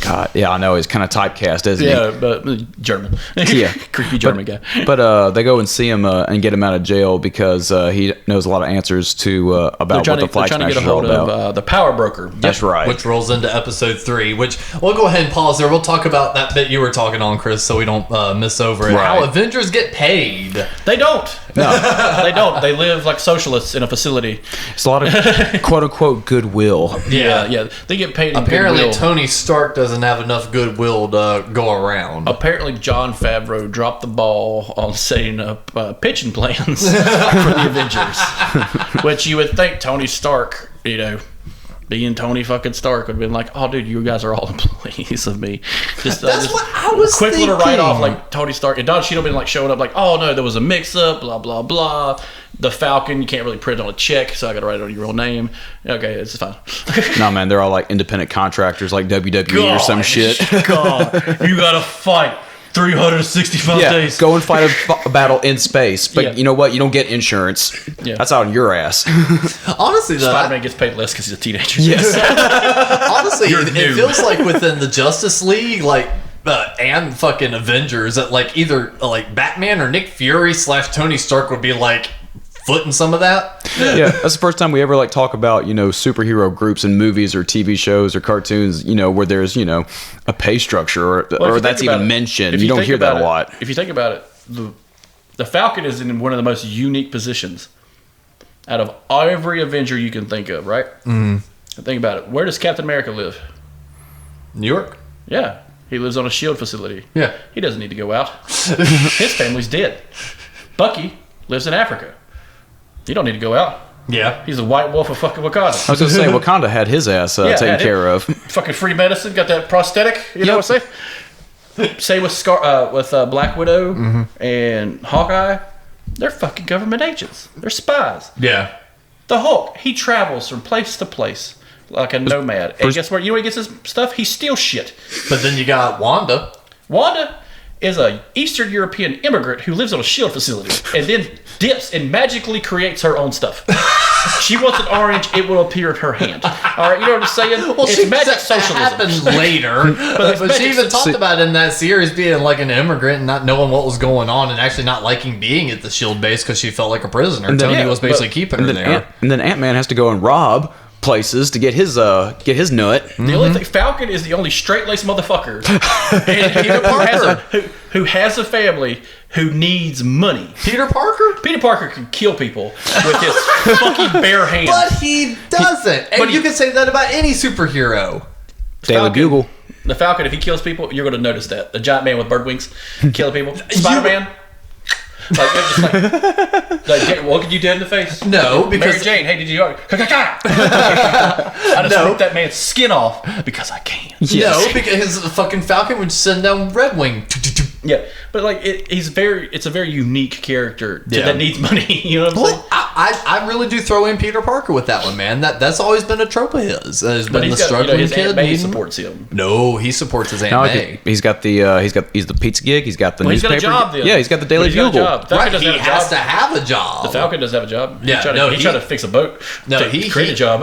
God, yeah, I know. He's kind of typecast, isn't he? Yeah, but German. Yeah. Creepy German guy. But they go and see him and get him out of jail because he knows a lot of answers to about what the Flag Smashers are all about. They're trying to get a hold of the power broker. That's right. Which rolls into episode 3, which we'll go ahead and pause there. We'll talk about that bit you were talking on, Chris, so we don't miss over it. Right. How Avengers get paid. They don't. No. They don't. They live like socialists in a facility. It's a lot of quote-unquote goodwill. Yeah. They get paid in Apparently, goodwill. Tony Stark doesn't have enough goodwill to go around. Apparently, Jon Favreau dropped the ball on setting up pitching plans for the Avengers, which you would think Tony Stark you know, being Tony fucking Stark would have been like, oh, dude, you guys are all employees of me. Just, That's what I was quick thinking. little write-off, like Tony Stark. And Don Cheadle been like showing up like, oh, no, there was a mix-up, blah, blah, blah. The Falcon, you can't really print on a check, so I got to write it on your real name. Okay, it's fine. No, man, they're all like independent contractors like WWE or some shit. God, you got to fight 365 days. Go and fight a battle in space. But you know what? You don't get insurance. Yeah. That's out on your ass. Honestly, though, Spider-Man gets paid less because he's a teenager. Yes. honestly, You're it new. feels like within the Justice League, like and fucking Avengers, that like either like Batman or Nick Fury / Tony Stark would be like footing some of that. Yeah, that's the first time we ever like talk about, you know, superhero groups in movies or TV shows or cartoons, you know, where there's, you know, a pay structure or that's even mentioned. You don't hear that a lot. If you think about it, the Falcon is in one of the most unique positions out of every Avenger you can think of, right? Mm. Think about it. Where does Captain America live? New York. Yeah. He lives on a SHIELD facility. Yeah. He doesn't need to go out. His family's dead. Bucky lives in Africa. You don't need to go out. Yeah. He's a white wolf of fucking Wakanda. I was going to say, Wakanda had his ass taken care of. Fucking free medicine, got that prosthetic. You know what I'm saying? Say with Black Widow and Hawkeye, they're fucking government agents. They're spies. Yeah. The Hulk, he travels from place to place like a nomad. And guess where? You know where he gets his stuff? He steals shit. But then you got Wanda. Wanda is a Eastern European immigrant who lives on a SHIELD facility and then dips and magically creates her own stuff. She wants an orange, it will appear in her hand. All right, you know what I'm saying? Well, it's magic socialism. That happened later, but she even talked about it in that series being like an immigrant and not knowing what was going on and actually not liking being at the SHIELD base because she felt like a prisoner. And then- Tony yeah, was basically keeping her there. And then Ant-Man has to go and rob places to get his nut. The only thing, Falcon is the only straight-laced motherfucker who has a family who needs money. Peter Parker? Peter Parker can kill people with his fucking bare hands. But he doesn't. And you can say that about any superhero. Daily Bugle. The Falcon, if he kills people, you're going to notice that. The giant man with bird wings killing people. Spider-Man. What could you dead in the face? No, because Mary Jane, hey, did you? I just ripped that man's skin off because I can. No, because the fucking Falcon would send down Red Wing. Yeah, but like it's a very unique character that needs money. You know what I'm saying? Well, I really do throw in Peter Parker with that one, man. That's always been a trope of his. Has But been he's the got, struggling his kid. Aunt May needing- supports him. No, he supports his Aunt May. He's the pizza gig. He's got the He's got newspaper. a job then. Yeah, he's got the Daily But he's got a Bugle. job. Falcon Right, doesn't he have a has job. to have a job. The Falcon doesn't have a job. Yeah, he tried to fix a boat. No, to he create a job.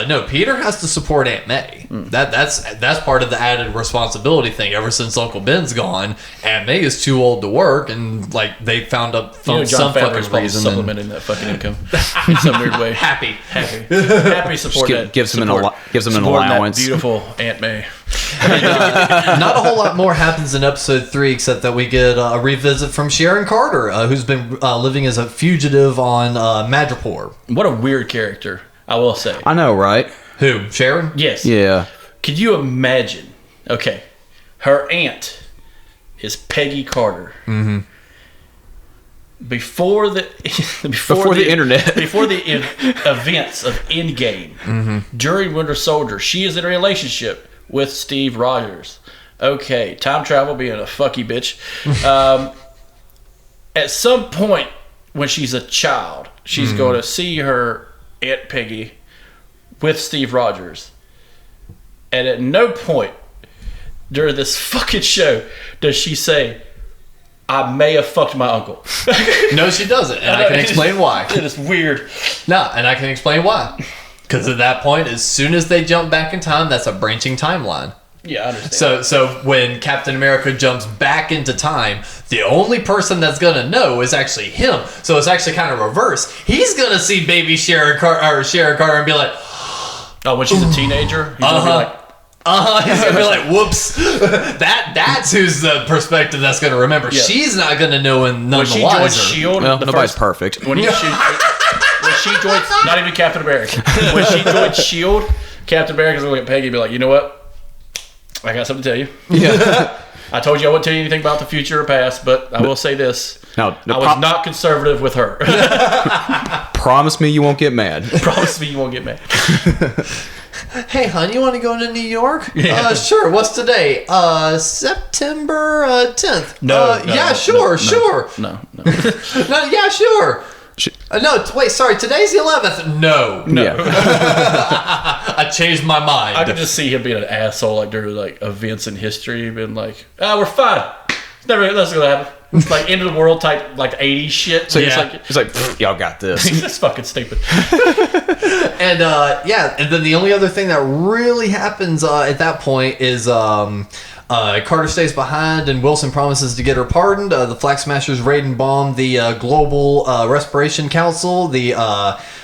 No, Peter has to support Aunt May. That's part of the added responsibility thing. Ever since Uncle Ben's gone, Aunt May is too old to work, and like they found John some Favreau's fucking probably reason. supplementing that fucking income in some weird way. Happy. Support that. gives him an Support allowance. That beautiful Aunt May. Not a whole lot more happens in episode 3, except that we get a revisit from Sharon Carter, who's been living as a fugitive on Madripoor. What a weird character, I will say. I know, right? Who? Sharon? Yes. Yeah. Could you imagine? Okay, her aunt is Peggy Carter. Mm-hmm. Before the internet, before the events of Endgame, during Winter Soldier, she is in a relationship with Steve Rogers. Okay, time travel being a fucky bitch. At some point when she's a child, she's going to see her Aunt Peggy with Steve Rogers. And at no point during this fucking show does she say, I may have fucked my uncle. No, she doesn't, and I can explain why. It is weird. No, and I can explain why. Because at that point, as soon as they jump back in time, that's a branching timeline. Yeah, I understand. So when Captain America jumps back into time, the only person that's gonna know is actually him. So it's actually kind of reverse. He's gonna see baby Sharon Carter and be like, oh, when she's a teenager, he's gonna be like, he's gonna be like, whoops. That's who's the perspective that's gonna remember. Yeah. She's not gonna know and none when the she joins wiser. SHIELD, Well, nobody's perfect. When she joins, not even Captain America. When she joins SHIELD, Captain America's gonna look at Peggy and be like, you know what? I got something to tell you. Yeah. I told you I wouldn't tell you anything about the future or past, but I will say this. No, I was not conservative with her. Promise me you won't get mad. Promise me you won't get mad. Hey, hon, you want to go to New York? Yeah. Sure. What's today? September 10th. No. Yeah, sure. No. No, yeah, sure. No, wait, sorry. Today's the 11th. No. Yeah. I changed my mind. I could just see him being an asshole like during like events in history, being like, we're fine. That's gonna happen. It's like end of the world type like 80s shit. So Yeah. it's like y'all got this. That's fucking stupid. And and then the only other thing that really happens at that point is Carter stays behind and Wilson promises to get her pardoned. The Flag Smashers raid and bomb the Global Respiration Council, the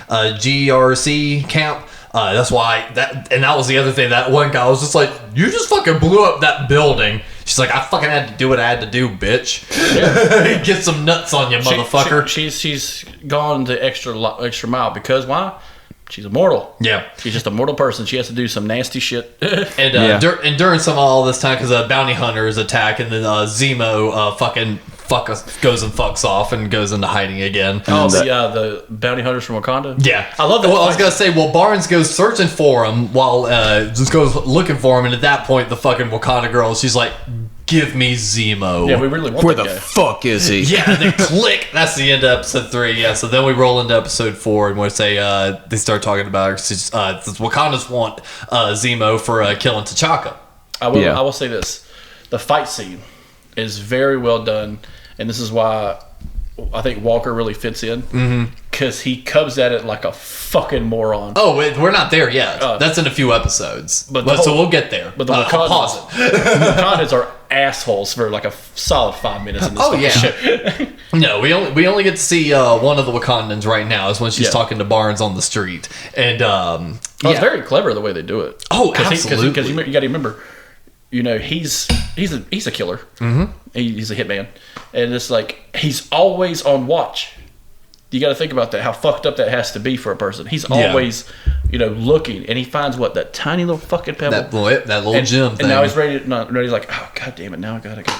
GRC camp. That's why that was the other thing. That one guy was just like, you just fucking blew up that building. She's like, I fucking had to do what I had to do, bitch. Yeah. Get some nuts on you, motherfucker. She's gone the extra mile because why? She's immortal. Yeah. She's just a mortal person. She has to do some nasty shit. And during some of all this time, because bounty hunters attack, and then Zemo goes and fucks off and goes into hiding again. Oh, the bounty hunters from Wakanda? Yeah. I love that. Well, I was going to say, Barnes goes searching for him while just goes looking for him. And at that point, the fucking Wakanda girl, she's like, give me Zemo. Yeah, we really want Where that the guy. fuck is he? Yeah, and then click. That's the end of episode 3. Yeah, so then we roll into episode 4, and we say they start talking about the Wakandas want Zemo for killing T'Chaka. I will say this: the fight scene is very well done, and this is why I think Walker really fits in because he comes at it like a fucking moron. Oh, we're not there yet. That's in a few episodes, so we'll get there. But the Wakandas are assholes for like a solid 5 minutes in this shit. No, we only get to see one of the Wakandans right now. Is when she's talking to Barnes on the street, and it's very clever the way they do it. Oh, absolutely. Because you got to remember, he's a killer. Mm-hmm. He's a hitman, and it's like he's always on watch. You got to think about that. How fucked up that has to be for a person. He's always, looking, and he finds that tiny little fucking pebble, that little gem thing. And now he's ready. He's like, oh god damn it! Now I gotta go.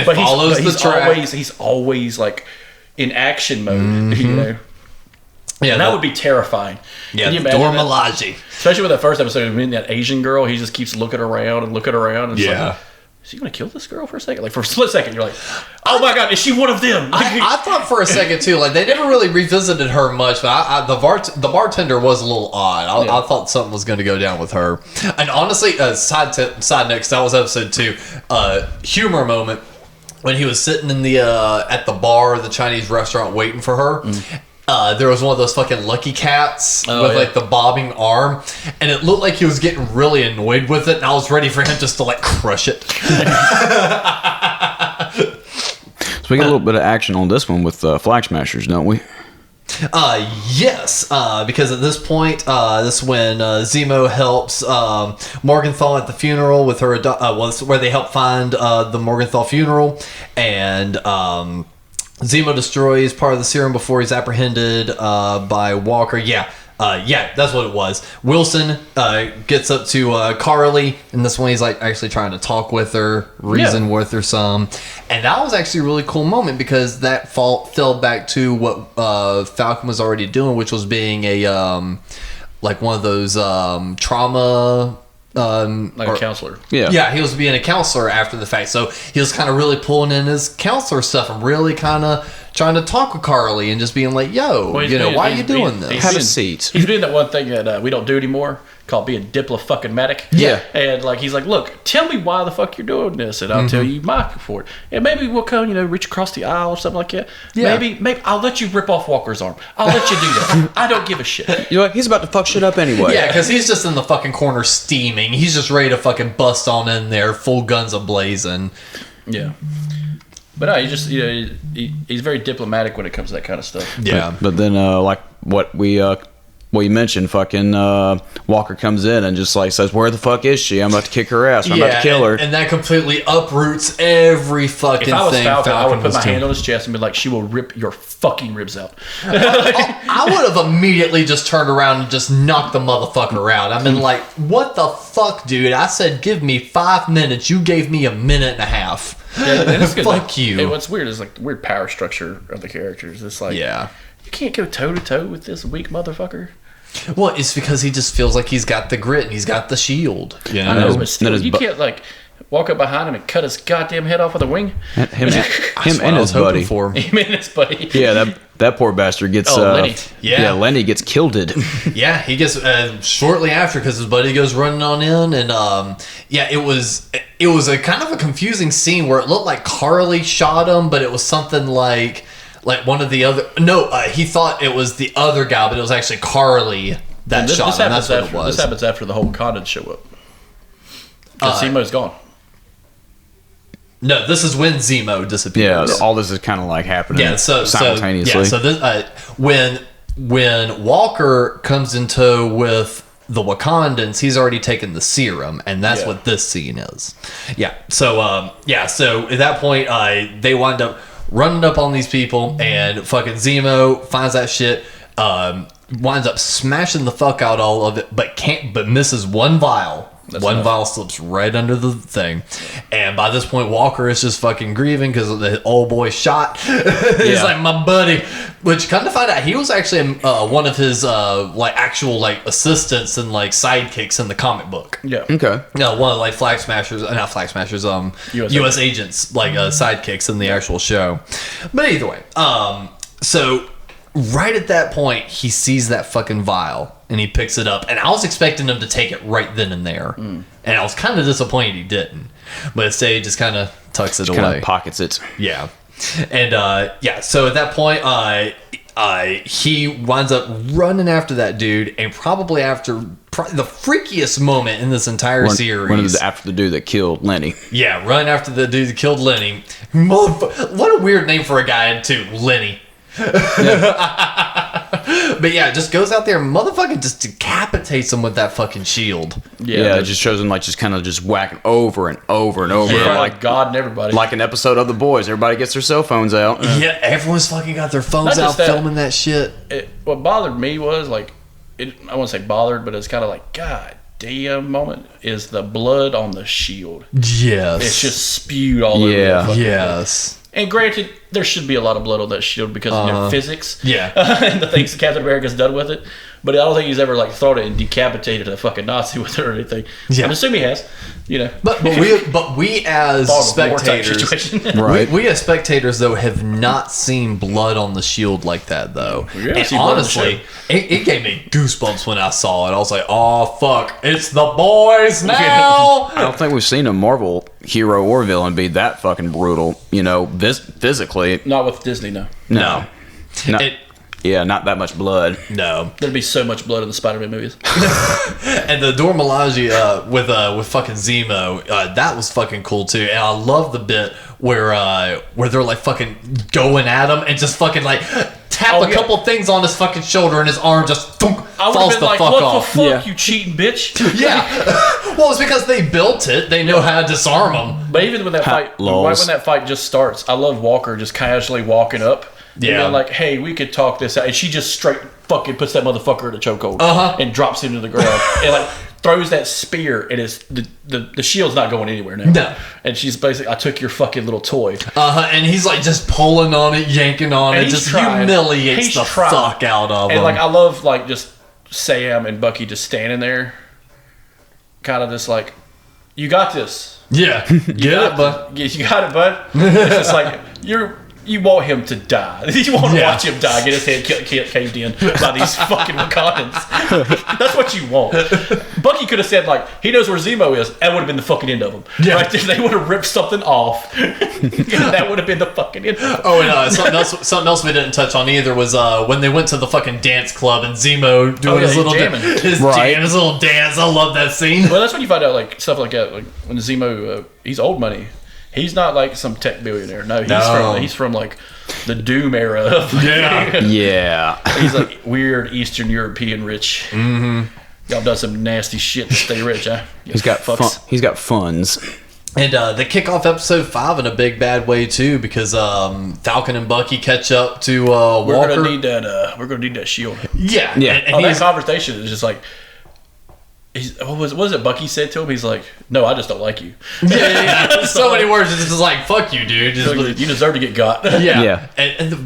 But he's always like in action mode. Yeah, and that would be terrifying. Yeah, Can you imagine Dora that? Milaje. Especially with that first episode of that Asian girl, he just keeps looking around. And it's like, is he going to kill this girl for a second? Like, for a split second, you're like, oh my god, is she one of them? I thought for a second, too, like, they never really revisited her much, but the bartender was a little odd. I thought something was going to go down with her. And honestly, side note, 'cause that was episode 2, humor moment, when he was sitting in the at the bar, the Chinese restaurant, waiting for her. There was one of those fucking Lucky Cats with like the bobbing arm, and it looked like he was getting really annoyed with it, and I was ready for him just to like crush it. So we get a little bit of action on this one with Flag Smashers, don't we? Yes, because at this point, this is when Zemo helps Morgenthau at the funeral with her. Where they help find the Morgenthau funeral, and Zemo destroys part of the serum before he's apprehended by Walker. Yeah, that's what it was. Wilson gets up to Carly, and this one he's like actually trying to talk with her, reason with her some. And that was actually a really cool moment because that fell back to what Falcon was already doing, which was being a like one of those trauma. A counselor. Yeah, he was being a counselor after the fact. So he was kind of really pulling in his counselor stuff and really kind of trying to talk with Carly and just being like, yo, why are you doing this? Have a seat. He's doing that one thing that we don't do anymore called being diplo-fucking-matic. Yeah. And like he's like, look, tell me why the fuck you're doing this, and I'll tell you my for it. And maybe we'll come, reach across the aisle or something like that. Yeah. Maybe I'll let you rip off Walker's arm. I'll let you do that. I don't give a shit. You know what? He's about to fuck shit up anyway. Yeah, because he's just in the fucking corner steaming. He's just ready to fucking bust on in there, full guns a-blazing. Yeah. But no, he just he's very diplomatic when it comes to that kind of stuff. Yeah. But then like what well, you mentioned fucking Walker comes in and just like says, "Where the fuck is she? I'm about to kick her ass. I'm about to kill her." And that completely uproots every fucking If I was thing. Falcon, I would put was my doing. hand on his chest and be like, "She will rip your fucking ribs out." I would have immediately just turned around and just knocked the motherfucker out. I mean, like, what the fuck, dude? I said, give me 5 minutes. You gave me a minute and a half. Yeah, and it's good. Fuck you. And what's weird is like the weird power structure of the characters. It's like, Yeah. you can't go toe to toe with this weak motherfucker. Well, it's because he just feels like he's got the grit and he's got the shield. You I know? know, but still, That is you can't like walk up behind him and cut his goddamn head off with a wing. Him That's what and I his was hoping buddy. for. Him and his buddy. Yeah, that poor bastard gets. Lenny. Yeah. Lenny gets killed. Yeah, he gets shortly after because his buddy goes running on in, and it was a kind of a confusing scene where it looked like Carly shot him, but it was something like one of the other. No, he thought it was the other guy, but it was actually Carly that shot him. That's what it was. This happens after the whole Wakandans show up. Because Zemo's gone. No, this is when Zemo disappears. Yeah, all this is kind of like happening simultaneously. So this, when Walker comes in tow with the Wakandans, he's already taken the serum, and that's what this scene is. Yeah. So so at that point, they wind up running up on these people, and fucking Zemo finds that shit. Winds up smashing the fuck out all of it, but misses one vial. One vial slips right under the thing, and by this point, Walker is just fucking grieving because the old boy shot. He's like, my buddy. Which, come to find out, he was actually one of his actual assistants and sidekicks in the comic book. Yeah. Okay. No, one of not Flag Smashers, U.S. agents sidekicks in the actual show. But either way, so right at that point, he sees that fucking vial. And he picks it up. And I was expecting him to take it right then and there. And I was kind of disappointed he didn't. But instead, he just kind of tucks it away. Kind of pockets it. Yeah. And, so at that point, he winds up running after that dude. And probably after the freakiest moment in this entire series. After the dude that killed Lenny. Yeah, run after the dude that killed Lenny. What a weird name for a guy, too. Lenny. But yeah, just goes out there and motherfucking just decapitates him with that fucking shield. Yeah, it just shows him just whacking over and over and over. Yeah, like God and everybody. Like an episode of The Boys. Everybody gets their cell phones out. Yeah, everyone's fucking got their phones out filming that shit. What bothered me was I won't say bothered, but it's kind of like, God damn moment is the blood on the shield. Yes. It's just spewed all over. Yes. And granted, there should be a lot of blood on that shield because of physics. Yeah. And the things Captain America's done with it. But I don't think he's ever thrown it and decapitated a fucking Nazi with it or anything. Yeah. I'm assuming he has. But we as spectators, right? We as spectators though have not seen blood on the shield like that though. And honestly, it gave me goosebumps when I saw it. I was like, oh fuck, it's the boys now. I don't think we've seen a Marvel hero or villain be that fucking brutal. Physically. Not with Disney, no. No. Not that much blood. No. There'd be so much blood in the Spider-Man movies. And the Dora Milaje with fucking Zemo, that was fucking cool too. And I love the bit where they're fucking going at him and just fucking tap a couple things on his fucking shoulder and his arm just falls the fuck off. What the fuck, you cheating bitch? Yeah. Well, it's because they built it. They know how to disarm them. But even when that fight, right when that fight just starts, I love Walker just casually walking up. Yeah. And hey, we could talk this out. And she just straight fucking puts that motherfucker in a chokehold. And drops him to the ground. And throws that spear and the shield's not going anywhere now. No. And she's basically, I took your fucking little toy. And he's just pulling on it, yanking on it, just humiliates the fuck out of him. And I love just Sam and Bucky just standing there. Kind of just you got this. Yeah. Get it, bud. You got it, bud. It's just you want him to die. You want to watch him die, get his head caved in by these fucking Wakandans. That's what you want. Bucky could have said, he knows where Zemo is. That would have been the fucking end of him. Yeah. Right there, they would have ripped something off. That would have been the fucking end of him. Oh, and something else we didn't touch on either was when they went to the fucking dance club and Zemo doing his little his little dance. I love that scene. Well, that's when you find out, stuff like that. When Zemo, he's old money. He's not like some tech billionaire. No, he's from like the Doom era. Yeah. He's like weird Eastern European rich. Mm-hmm. Y'all done some nasty shit to stay rich, huh? He's got funds. And they kick off episode 5 in a big bad way too, because Falcon and Bucky catch up to Walker. We're gonna need that shield. Yeah. And that conversation is just like, what was it Bucky said to him? He's like, no, I just don't like you. Yeah. So many words. It's just like, fuck you, dude. You deserve to get got. Yeah. And the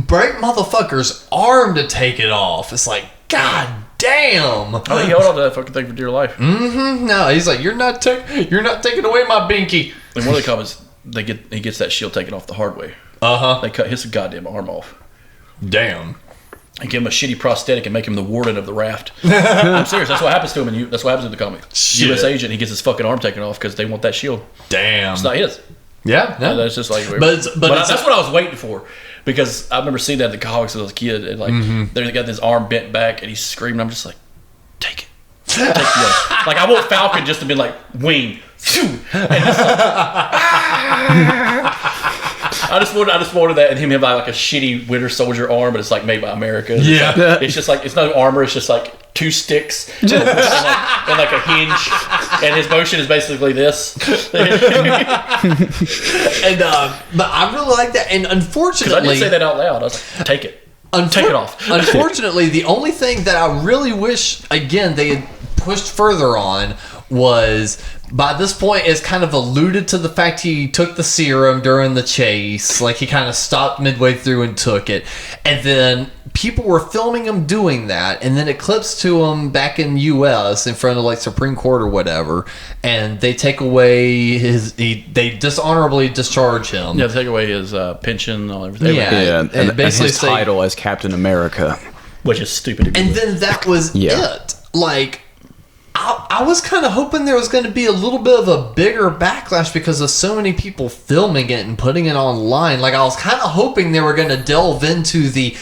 break motherfucker's arm to take it off. It's like, God damn. Oh, he held on to that fucking thing for dear life. Mm-hmm. No, he's like, you're not taking away my binky. And one of the comments, he gets that shield taken off the hard way. Uh-huh. They cut his goddamn arm off. Damn. And give him a shitty prosthetic and make him the warden of the raft. I'm serious. That's what happens to him. That's what happens in the comic. Shit. U.S. agent, he gets his fucking arm taken off because they want that shield. Damn. It's not his. Yeah. No. That's just like weird. But that's what I was waiting for. Because I remember seeing that in the comics as a kid, and like they got this arm bent back, and he's screaming. I'm just like, take it, take the arm. Like I want Falcon just to be like wing, and just like, I just wanted that, and him have like a shitty Winter Soldier arm, but it's like made by America. It's just like it's no armor. It's just like 2 sticks and like a hinge, and his motion is basically this. And but I really like that, and unfortunately, I didn't say that out loud. I was like, take it. Take it off. Unfortunately, the only thing that I really wish, again, they had pushed further on was, by this point, it's kind of alluded to the fact he took the serum during the chase. Like, he kind of stopped midway through and took it. And then people were filming him doing that, and then it clips to him back in U.S. in front of, like, Supreme Court or whatever, and they take away they dishonorably discharge him. Yeah, take away his pension, all everything. Yeah, and basically his title as Captain America. Which is stupid. And then that was it. Like, I was kind of hoping there was going to be a little bit of a bigger backlash because of so many people filming it and putting it online. Like, I was kind of hoping they were going to delve into the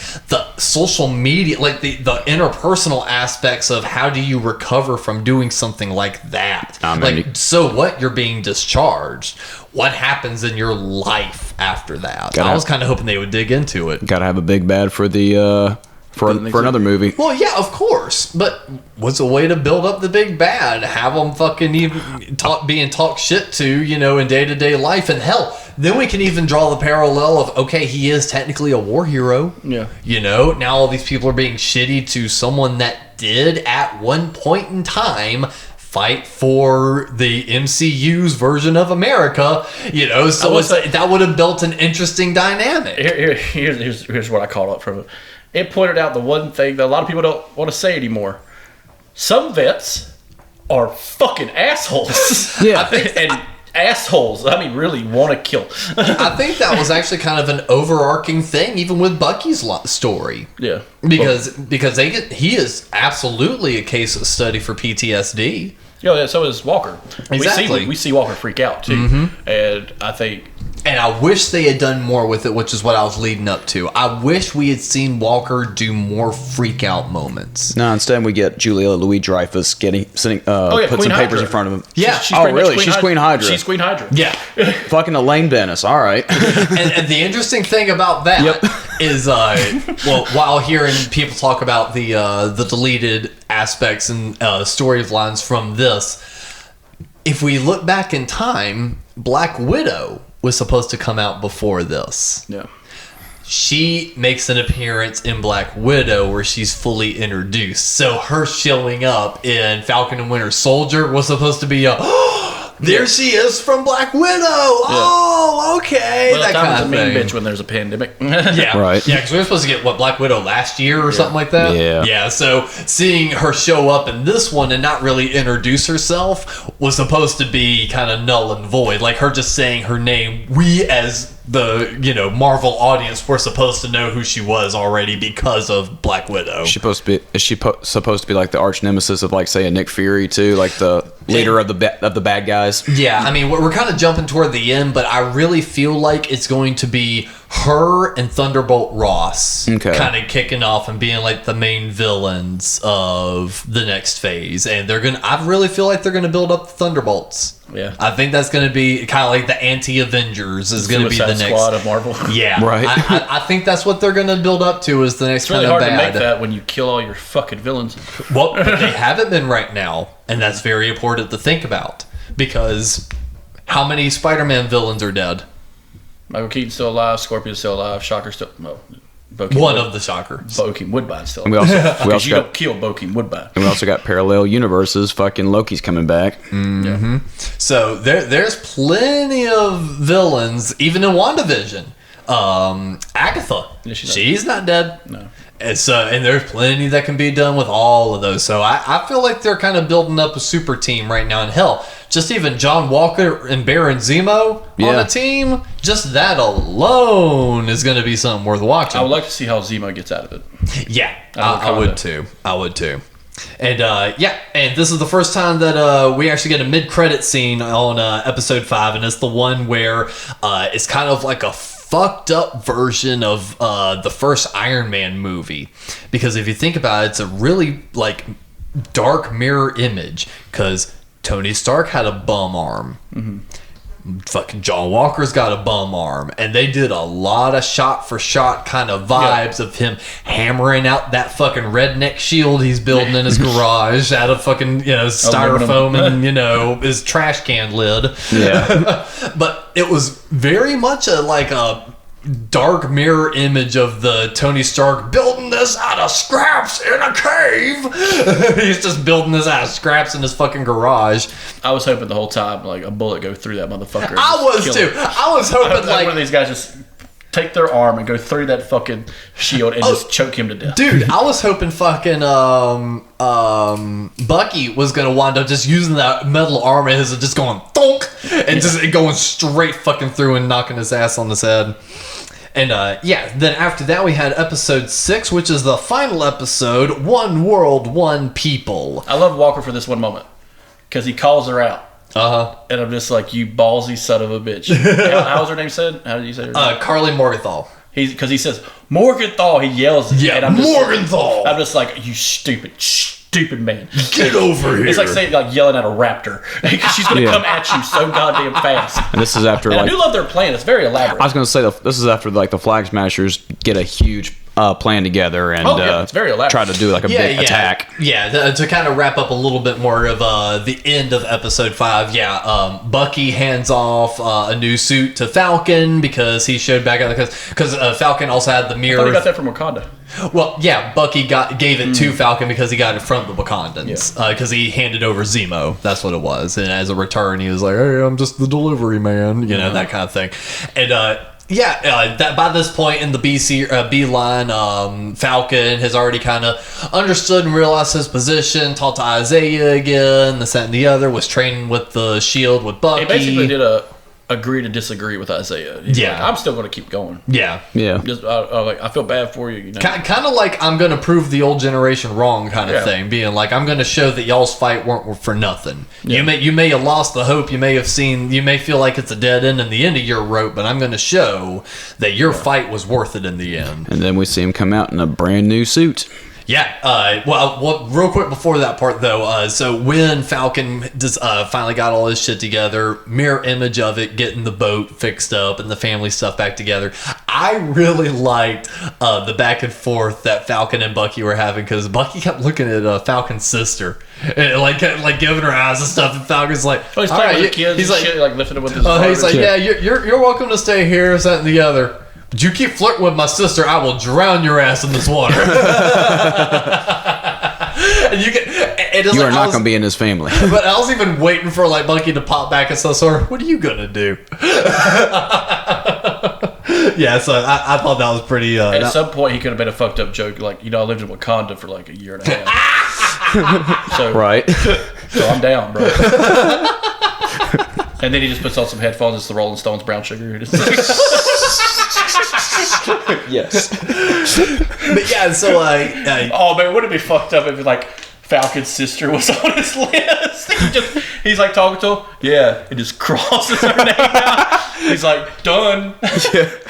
social media, like the interpersonal aspects of how do you recover from doing something like that. Like, so what? You're being discharged. What happens in your life after that? I was kind of hoping they would dig into it. Gotta have a big bad for the for another movie. Well, yeah, of course. But what's a way to build up the big bad? Have them fucking even talk shit to, in day-to-day life. And hell, then we can even draw the parallel of, okay, he is technically a war hero. Yeah. Now all these people are being shitty to someone that did at one point in time fight for the MCU's version of America, so that would have built an interesting dynamic. Here's what I caught up from it. It pointed out the one thing that a lot of people don't want to say anymore. Some vets are fucking assholes. Yeah. And assholes, really want to kill. I think that was actually kind of an overarching thing, even with Bucky's story. Yeah. Because he is absolutely a case study for PTSD. Yeah, so is Walker. Exactly. We see Walker freak out, too. Mm-hmm. And I think... And I wish they had done more with it, which is what I was leading up to. I wish we had seen Walker do more freak out moments. No, instead we get Julia Louis-Dreyfus put some papers in front of him. Yeah. She's Queen Hydra. She's Queen Hydra. Yeah. Fucking Elaine Bennis. All right. and the interesting thing about that is, while hearing people talk about the deleted aspects and storylines from this, if we look back in time, Black Widow was supposed to come out before this. Yeah. She makes an appearance in Black Widow where she's fully introduced. So her showing up in Falcon and Winter Soldier was supposed to be there she is from Black Widow. Yeah. Oh, okay. Well, that kind of thing. Bitch when there's a pandemic. Yeah. Right. Yeah, because we were supposed to get, Black Widow last year or something like that? Yeah. Yeah, so seeing her show up in this one and not really introduce herself was supposed to be kind of null and void. Like her just saying her name, we as the Marvel audience were supposed to know who she was already because of Black Widow. Is she supposed to be like the arch nemesis of, like, say, a Nick Fury too, like the leader of the bad guys? Yeah, we're kind of jumping toward the end, but I really feel like it's going to be her and Thunderbolt Ross Okay. kind of kicking off and being like the main villains of the next phase. And I really feel like they're gonna build up the Thunderbolts. Yeah. I think that's gonna be kind of like the anti-Avengers is gonna be the Suicide next Squad of Marvel. Yeah, Right. I think that's what they're gonna build up to is the next It's really kind of hard bad. to make that when you kill all your fucking villains. Well, but they haven't been right now, and that's very important to think about because how many Spider-Man villains are dead? Michael Keaton's still alive. Scorpion's still alive. Shocker's still... No. One of the Shockers. Bokeem Woodbine's still And we alive. also, we also You got don't kill Bokeem Woodbine. and we also got parallel universes. Fucking Loki's coming back. Yeah. So there's plenty of villains, even in WandaVision. Agatha, Yeah, she's not dead. No. And there's plenty that can be done with all of those. So I feel like they're kind of building up a super team right now. And hell, just even John Walker and Baron Zemo on Yeah. a team, just that alone is going to be something worth watching. I would like to see how Zemo gets out of it. Yeah, Out of I would Wakanda. too. I would too. And and this is the first time that we actually get a mid-credit scene on episode 5, and it's the one where it's kind of like a fucked up version of the first Iron Man movie. Because if you think about it, it's a really like dark mirror image. Because Tony Stark had a bum arm. Fucking John Walker's got a bum arm, and they did a lot of shot for shot kind of vibes of him hammering out that fucking redneck shield he's building in his garage out of fucking styrofoam and his trash can lid. Yeah. But it was very much like a dark mirror image of the Tony Stark building this out of scraps in a cave. He's just building this out of scraps in his fucking garage. I was hoping the whole time, like, a bullet go through that motherfucker. and I just was kill too. him. I was I hope hoping that one of like, these guys just take their arm and go through that fucking shield and just choke him to death. dude, I was hoping fucking Bucky was gonna wind up just using that metal arm and just going thunk and just going straight fucking through and knocking his ass on his head. And then after that we had episode 6, which is the final episode, One World, One People. I love Walker for this one moment because he calls her out. And I'm just like, you ballsy son of a bitch. How was her name said? How did you say her name? Carly Morgenthau. Because he says, Morgenthau, he yells at Yeah, and I'm just Morgenthau. I'm just like, you stupid man. Get over here. It's like saying, like, yelling at a raptor. She's going to come at you so goddamn fast. And this is after And I like do love their plan. It's very elaborate. I was going to say this is after like the Flag Smashers get a huge plan together and it's very elaborate. try to do like a big attack. Yeah, to kind of wrap up a little bit more of the end of episode 5. Yeah, Bucky hands off a new suit to Falcon because he showed back out because Falcon also had the I mirror. thought he got that from Wakanda. Well, yeah, Bucky gave it to Falcon because he got it from the Wakandans because he handed over Zemo. That's what it was, and as a return, he was like, "Hey, I'm just the delivery man," that kind of thing, and. That by this point in the B line, Falcon has already kind of understood and realized his position, talked to Isaiah again, this, that, and the other, was training with the Shield with Bucky. He basically did a agree to disagree with Isaiah. He's Yeah. like, I'm still going to keep going. Yeah. Just I feel bad for you. Kind of like I'm going to prove the old generation wrong kind of thing, being like I'm going to show that y'all's fight weren't for nothing. Yeah. You may have lost the hope. You may feel like it's a dead end in the end of your rope, but I'm going to show that your fight was worth it in the end. And then we see him come out in a brand new suit. Yeah. Well, real quick before that part though. So when Falcon finally got all his shit together, mirror image of it, getting the boat fixed up and the family stuff back together. I really liked the back and forth that Falcon and Bucky were having because Bucky kept looking at Falcon's sister and like giving her eyes and stuff, and Falcon's like, Oh, he's "All playing right," with the kids he's and like, shit, like lifting it with his he's like, arm. "Yeah, you're welcome to stay here, this, that, and the other. But you keep flirting with my sister, I will drown your ass in this water." And You are not going to be in his family. But I was even waiting for like Bucky to pop back and stuff. So, what are you gonna do? Yeah, so I thought that was pretty. At some point, he could have been a fucked up joke, like, I lived in Wakanda for like a year and a half. So Right. So I'm down, bro. And then he just puts on some headphones. It's the Rolling Stones Brown Sugar. Yes. But yeah, so Oh man, wouldn't it be fucked up if like Falcon's sister was on his list? He's like talking to him, yeah, and just crosses her name out. He's like, done.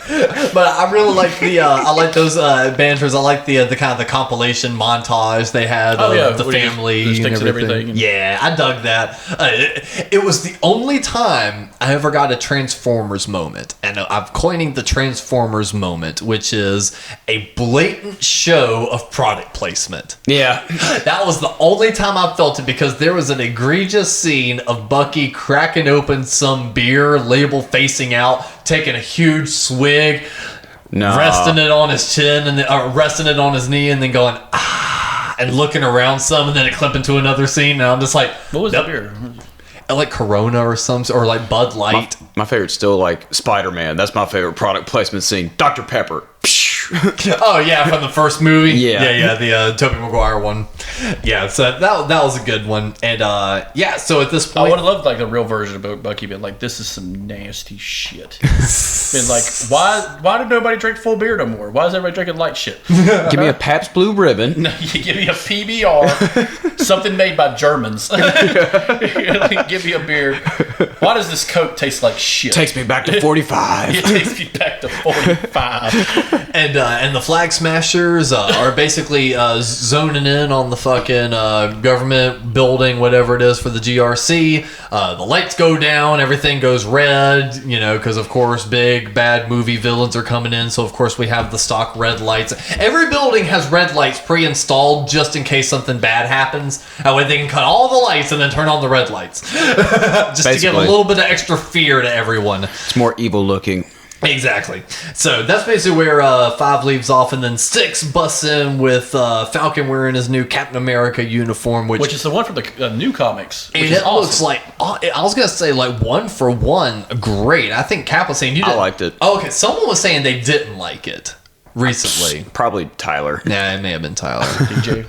But I really like I like those banters. I like the kind of the compilation montage they had of the family the and sticks everything. and everything. Yeah, I dug that. It was the only time I ever got a Transformers moment, and I'm coining the Transformers moment, which is a blatant show of product placement. Yeah. That was the only time I felt it, because there was an egregious scene of Bucky cracking open some beer, label facing out, taking a huge swig, resting it on his chin, and then, resting it on his knee, and then going, and looking around some, and then it clipped into another scene, and I'm just like, What was the beer? like Corona or something, or like Bud Light. My favorite's still like Spider-Man. That's my favorite product placement scene. Dr. Pepper. Oh yeah, from the first movie. Yeah. The Tobey Maguire one. Yeah, so that was a good one. And so at this point, I would have loved like the real version of Bucky being like, "This is some nasty shit." Been like, why did nobody drink full beer no more? Why is everybody drinking light shit? Give me a Pabst Blue Ribbon. No, you give me a PBR, something made by Germans. Give me a beer. Why does this Coke taste like shit? Takes me back to 45. It takes me back to 45. and the Flag Smashers are basically zoning in on the fucking government building, whatever it is, for the GRC. The lights go down, everything goes red, because of course big bad movie villains are coming in. So of course we have the stock red lights. Every building has red lights pre-installed just in case something bad happens. That way they can cut all the lights and then turn on the red lights, just to give a little bit of extra fear to everyone. It's more evil looking. Exactly. So that's basically where 5 leaves off, and then 6 busts in with Falcon wearing his new Captain America uniform, which is the one from the new comics. And it looks like, I was going to say, like, 1 for 1, great. I think Cap was saying you didn't. I liked it. Oh, okay. Someone was saying they didn't like it recently. Probably Tyler. Nah, it may have been Tyler. DJ.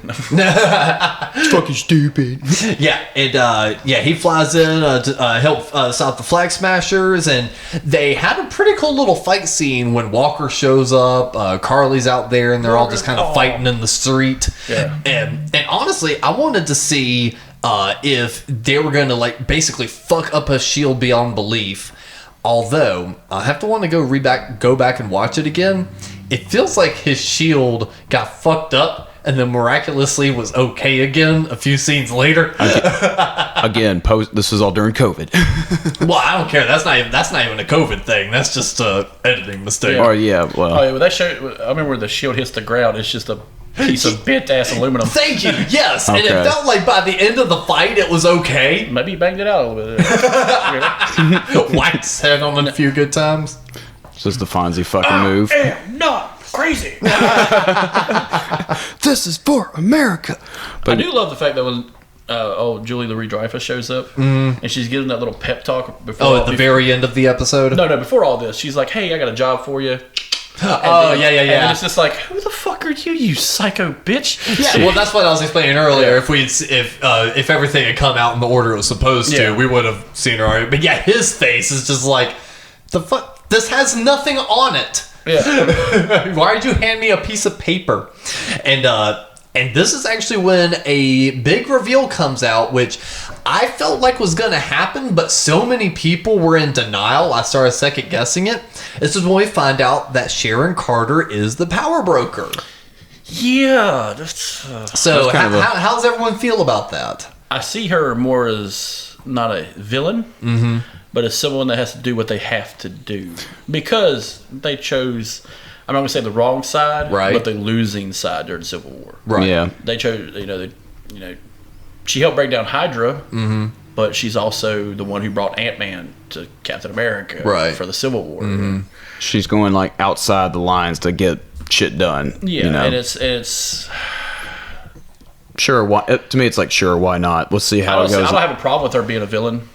It's fucking stupid. Yeah, and he flies in to help stop the Flag Smashers, and they had a pretty cool little fight scene when Walker shows up. Carly's out there, and they're all just kind of fighting in the street. Yeah. And honestly, I wanted to see if they were going to like basically fuck up a shield beyond belief. Although I have to want to go back and watch it again. It feels like his shield got fucked up and then miraculously was okay again a few scenes later. Again, this was all during COVID. Well, I don't care. That's not even a COVID thing. That's just a editing mistake. Oh yeah, well. Oh yeah, well, that show. I remember when the shield hits the ground. It's just a piece of bent ass aluminum. Thank you. Yes, Okay. and it felt like by the end of the fight, it was okay. Maybe he banged it out a little bit. Whacked his head on it a few good times. It's just the Fonzie fucking move. Damn, not crazy. This is for America. I do love the fact that when Julie Louis-Dreyfus shows up and she's giving that little pep talk before. Oh, at the very end of the episode? No, before all this, she's like, "Hey, I got a job for you." Oh, yeah. And it's just like, who the fuck are you psycho bitch? Yeah, well, that's what I was explaining earlier. If everything had come out in the order it was supposed to, we would have seen her already. But yeah, his face is just like, the fuck? This has nothing on it. Yeah. Why did you hand me a piece of paper? And this is actually when a big reveal comes out, which I felt like was going to happen, but so many people were in denial, I started second guessing it. This is when we find out that Sharon Carter is the power broker. Yeah. So how does everyone feel about that? I see her more as not a villain, but as someone that has to do what they have to do. Because they chose, I'm not going to say the wrong side, right, but the losing side during the Civil War. Right. Yeah. They chose, she helped break down Hydra, but she's also the one who brought Ant-Man to Captain America for the Civil War. She's going like outside the lines to get shit done. Yeah, you know? and it's sure. Why? To me, it's like sure. Why not? We'll see how it goes. I don't have a problem with her being a villain.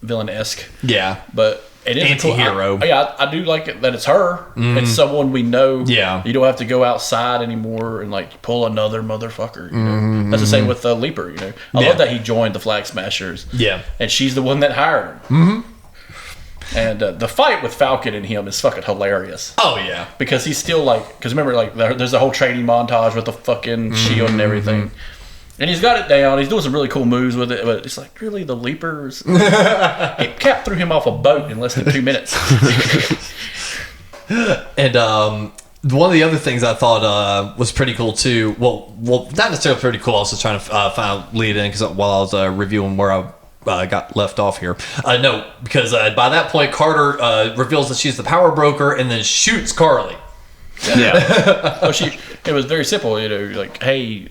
Villain-esque. Yeah. But it is anti-hero. I do like it that it's her. It's someone we know. Yeah. You don't have to go outside anymore and like pull another motherfucker. You know? That's the same with Leaper. I love that he joined the Flag Smashers. Yeah. And she's the one that hired him. And the fight with Falcon and him is fucking hilarious. Oh yeah. Because he's still because remember there's a whole training montage with the fucking shield and everything. And he's got it down. He's doing some really cool moves with it, but it's like, really, the Leapers? Cap threw him off a boat in less than 2 minutes. And one of the other things I thought was pretty cool too. Well, not necessarily pretty cool. I was just trying to find a lead in because while I was reviewing where I got left off here. No, because by that point Carter reveals that she's the power broker and then shoots Carly. Yeah. Well, it was very simple, like, hey,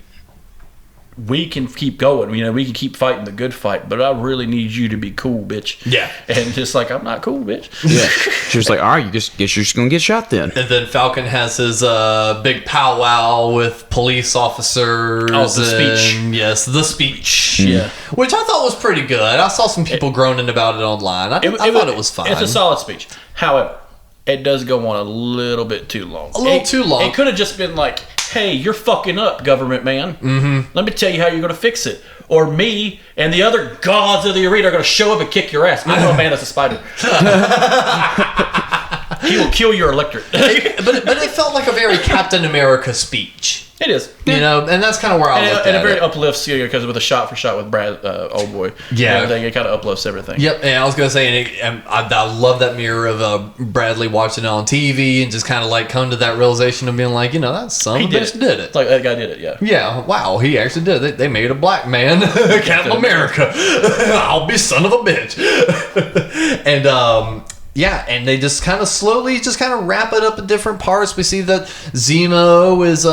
we can keep going, we can keep fighting the good fight, but I really need you to be cool, bitch. Yeah. And just like, I'm not cool, bitch. Yeah. She was like, all right, you're just gonna get shot then. And then Falcon has his big powwow with police officers. Oh, the speech. Yes, the speech. Yeah. Which I thought was pretty good. I saw some people groaning about it online. I thought it was fine. It's a solid speech. However, it does go on a little bit too long. Too long. It could have just been like, hey, you're fucking up, government man. Mm-hmm. Let me tell you how you're going to fix it. Or me and the other gods of the arena are going to show up and kick your ass. I know a man that's a spider. He will kill your electorate. but it felt like a very Captain America speech. It is. And that's kind of where I looked at it. And it very uplifts you because with a shot for shot with Brad, old boy. Yeah. And everything, it kind of uplifts everything. Yep, and I was gonna say, and I love that mirror of Bradley watching it on TV and just kind of like come to that realization of being like, that son of a bitch did it. It's like that guy did it, yeah. Yeah, wow, he actually did it. They made a black man Captain America. I'll be son of a bitch. And yeah, and they just kind of slowly just kind of wrap it up in different parts. We see that Zemo is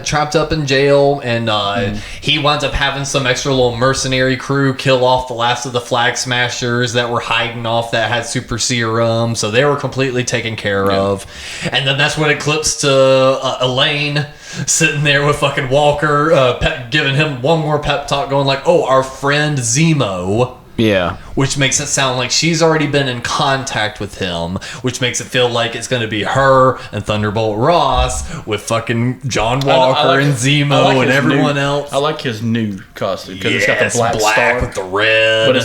trapped up in jail, and he winds up having some extra little mercenary crew kill off the last of the Flag Smashers that were hiding off that had super serum, so they were completely taken care of. And then that's when it clips to Elaine sitting there with fucking Walker, giving him one more pep talk, going like, "Oh, our friend Zemo." Yeah. Which makes it sound like she's already been in contact with him, which makes it feel like it's going to be her and Thunderbolt Ross with fucking John Walker and Zemo and everyone else. I like his new costume because it's got the black star with the red. But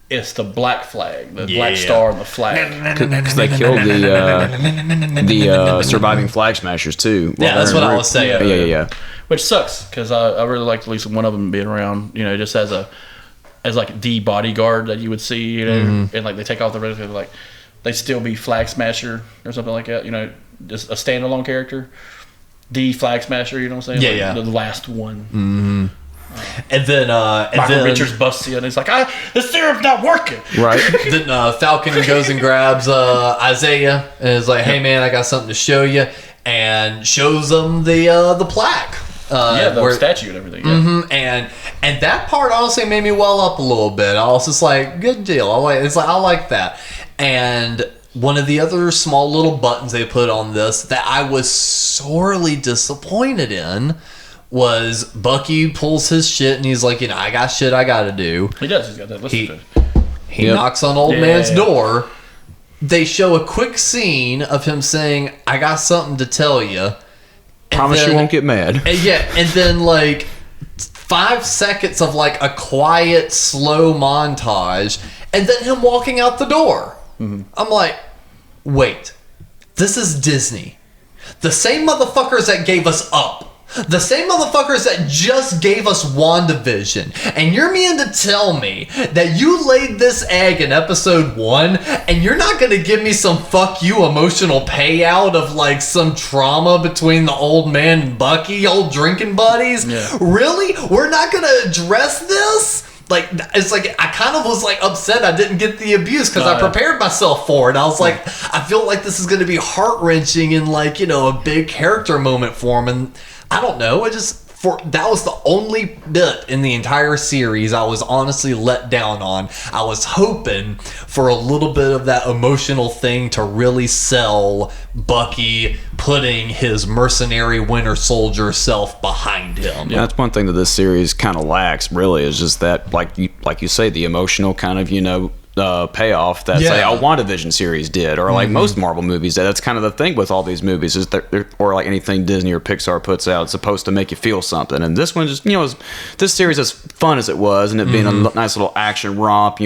it's the black flag, the black star on the flag. Because they killed the surviving Flag Smashers too. Yeah, that's what I was saying. Yeah. Which sucks because I really liked at least one of them being around, just as like the bodyguard that you would see, and like they take off the red, like they still be Flag Smasher or something like that, just a standalone character, the Flag Smasher, you know what I'm saying? Yeah, like the last one. Mm-hmm. And then Michael Richards busts in and he's like, the serum's not working. Right. Then Falcon goes and grabs Isaiah and is like, "Hey man, I got something to show you," and shows him the plaque. The statue and everything. Yeah. Mm-hmm, and that part honestly made me well up a little bit. I was just like, good deal. I like that. And one of the other small little buttons they put on this that I was sorely disappointed in was Bucky pulls his shit and he's like, I got shit I gotta do. He does. He's got that listed. He knocks on old man's door. They show a quick scene of him saying, "I got something to tell you. Promise you won't get mad." And then like 5 seconds of like a quiet, slow montage, and then him walking out the door. Mm-hmm. I'm like, wait, this is Disney. The same motherfuckers that gave us Up. The same motherfuckers that just gave us WandaVision. And you're meaning to tell me that you laid this egg in episode 1 and you're not going to give me some fuck you emotional payout of like some trauma between the old man and Bucky, old drinking buddies? Yeah. Really? We're not going to address this? Like, it's like, I kind of was like upset I didn't get the abuse because I prepared myself for it. I was like, I feel like this is going to be heart-wrenching and like, a big character moment for him. And I don't know. That was the only bit in the entire series I was honestly let down on. I was hoping for a little bit of that emotional thing to really sell Bucky putting his mercenary Winter Soldier self behind him. Yeah, that's one thing that this series kind of lacks, really, is just that, like you say, the emotional kind of, payoff that say a WandaVision series did, or like most Marvel movies. That's kind of the thing with all these movies, is that or like anything Disney or Pixar puts out, it's supposed to make you feel something. And this one just, this series, as fun as it was, and it being a nice little action romp,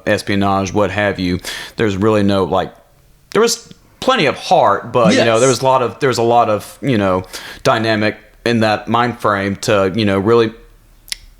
espionage, what have you. There's really no there was plenty of heart, but there was a lot of dynamic in that mind frame to really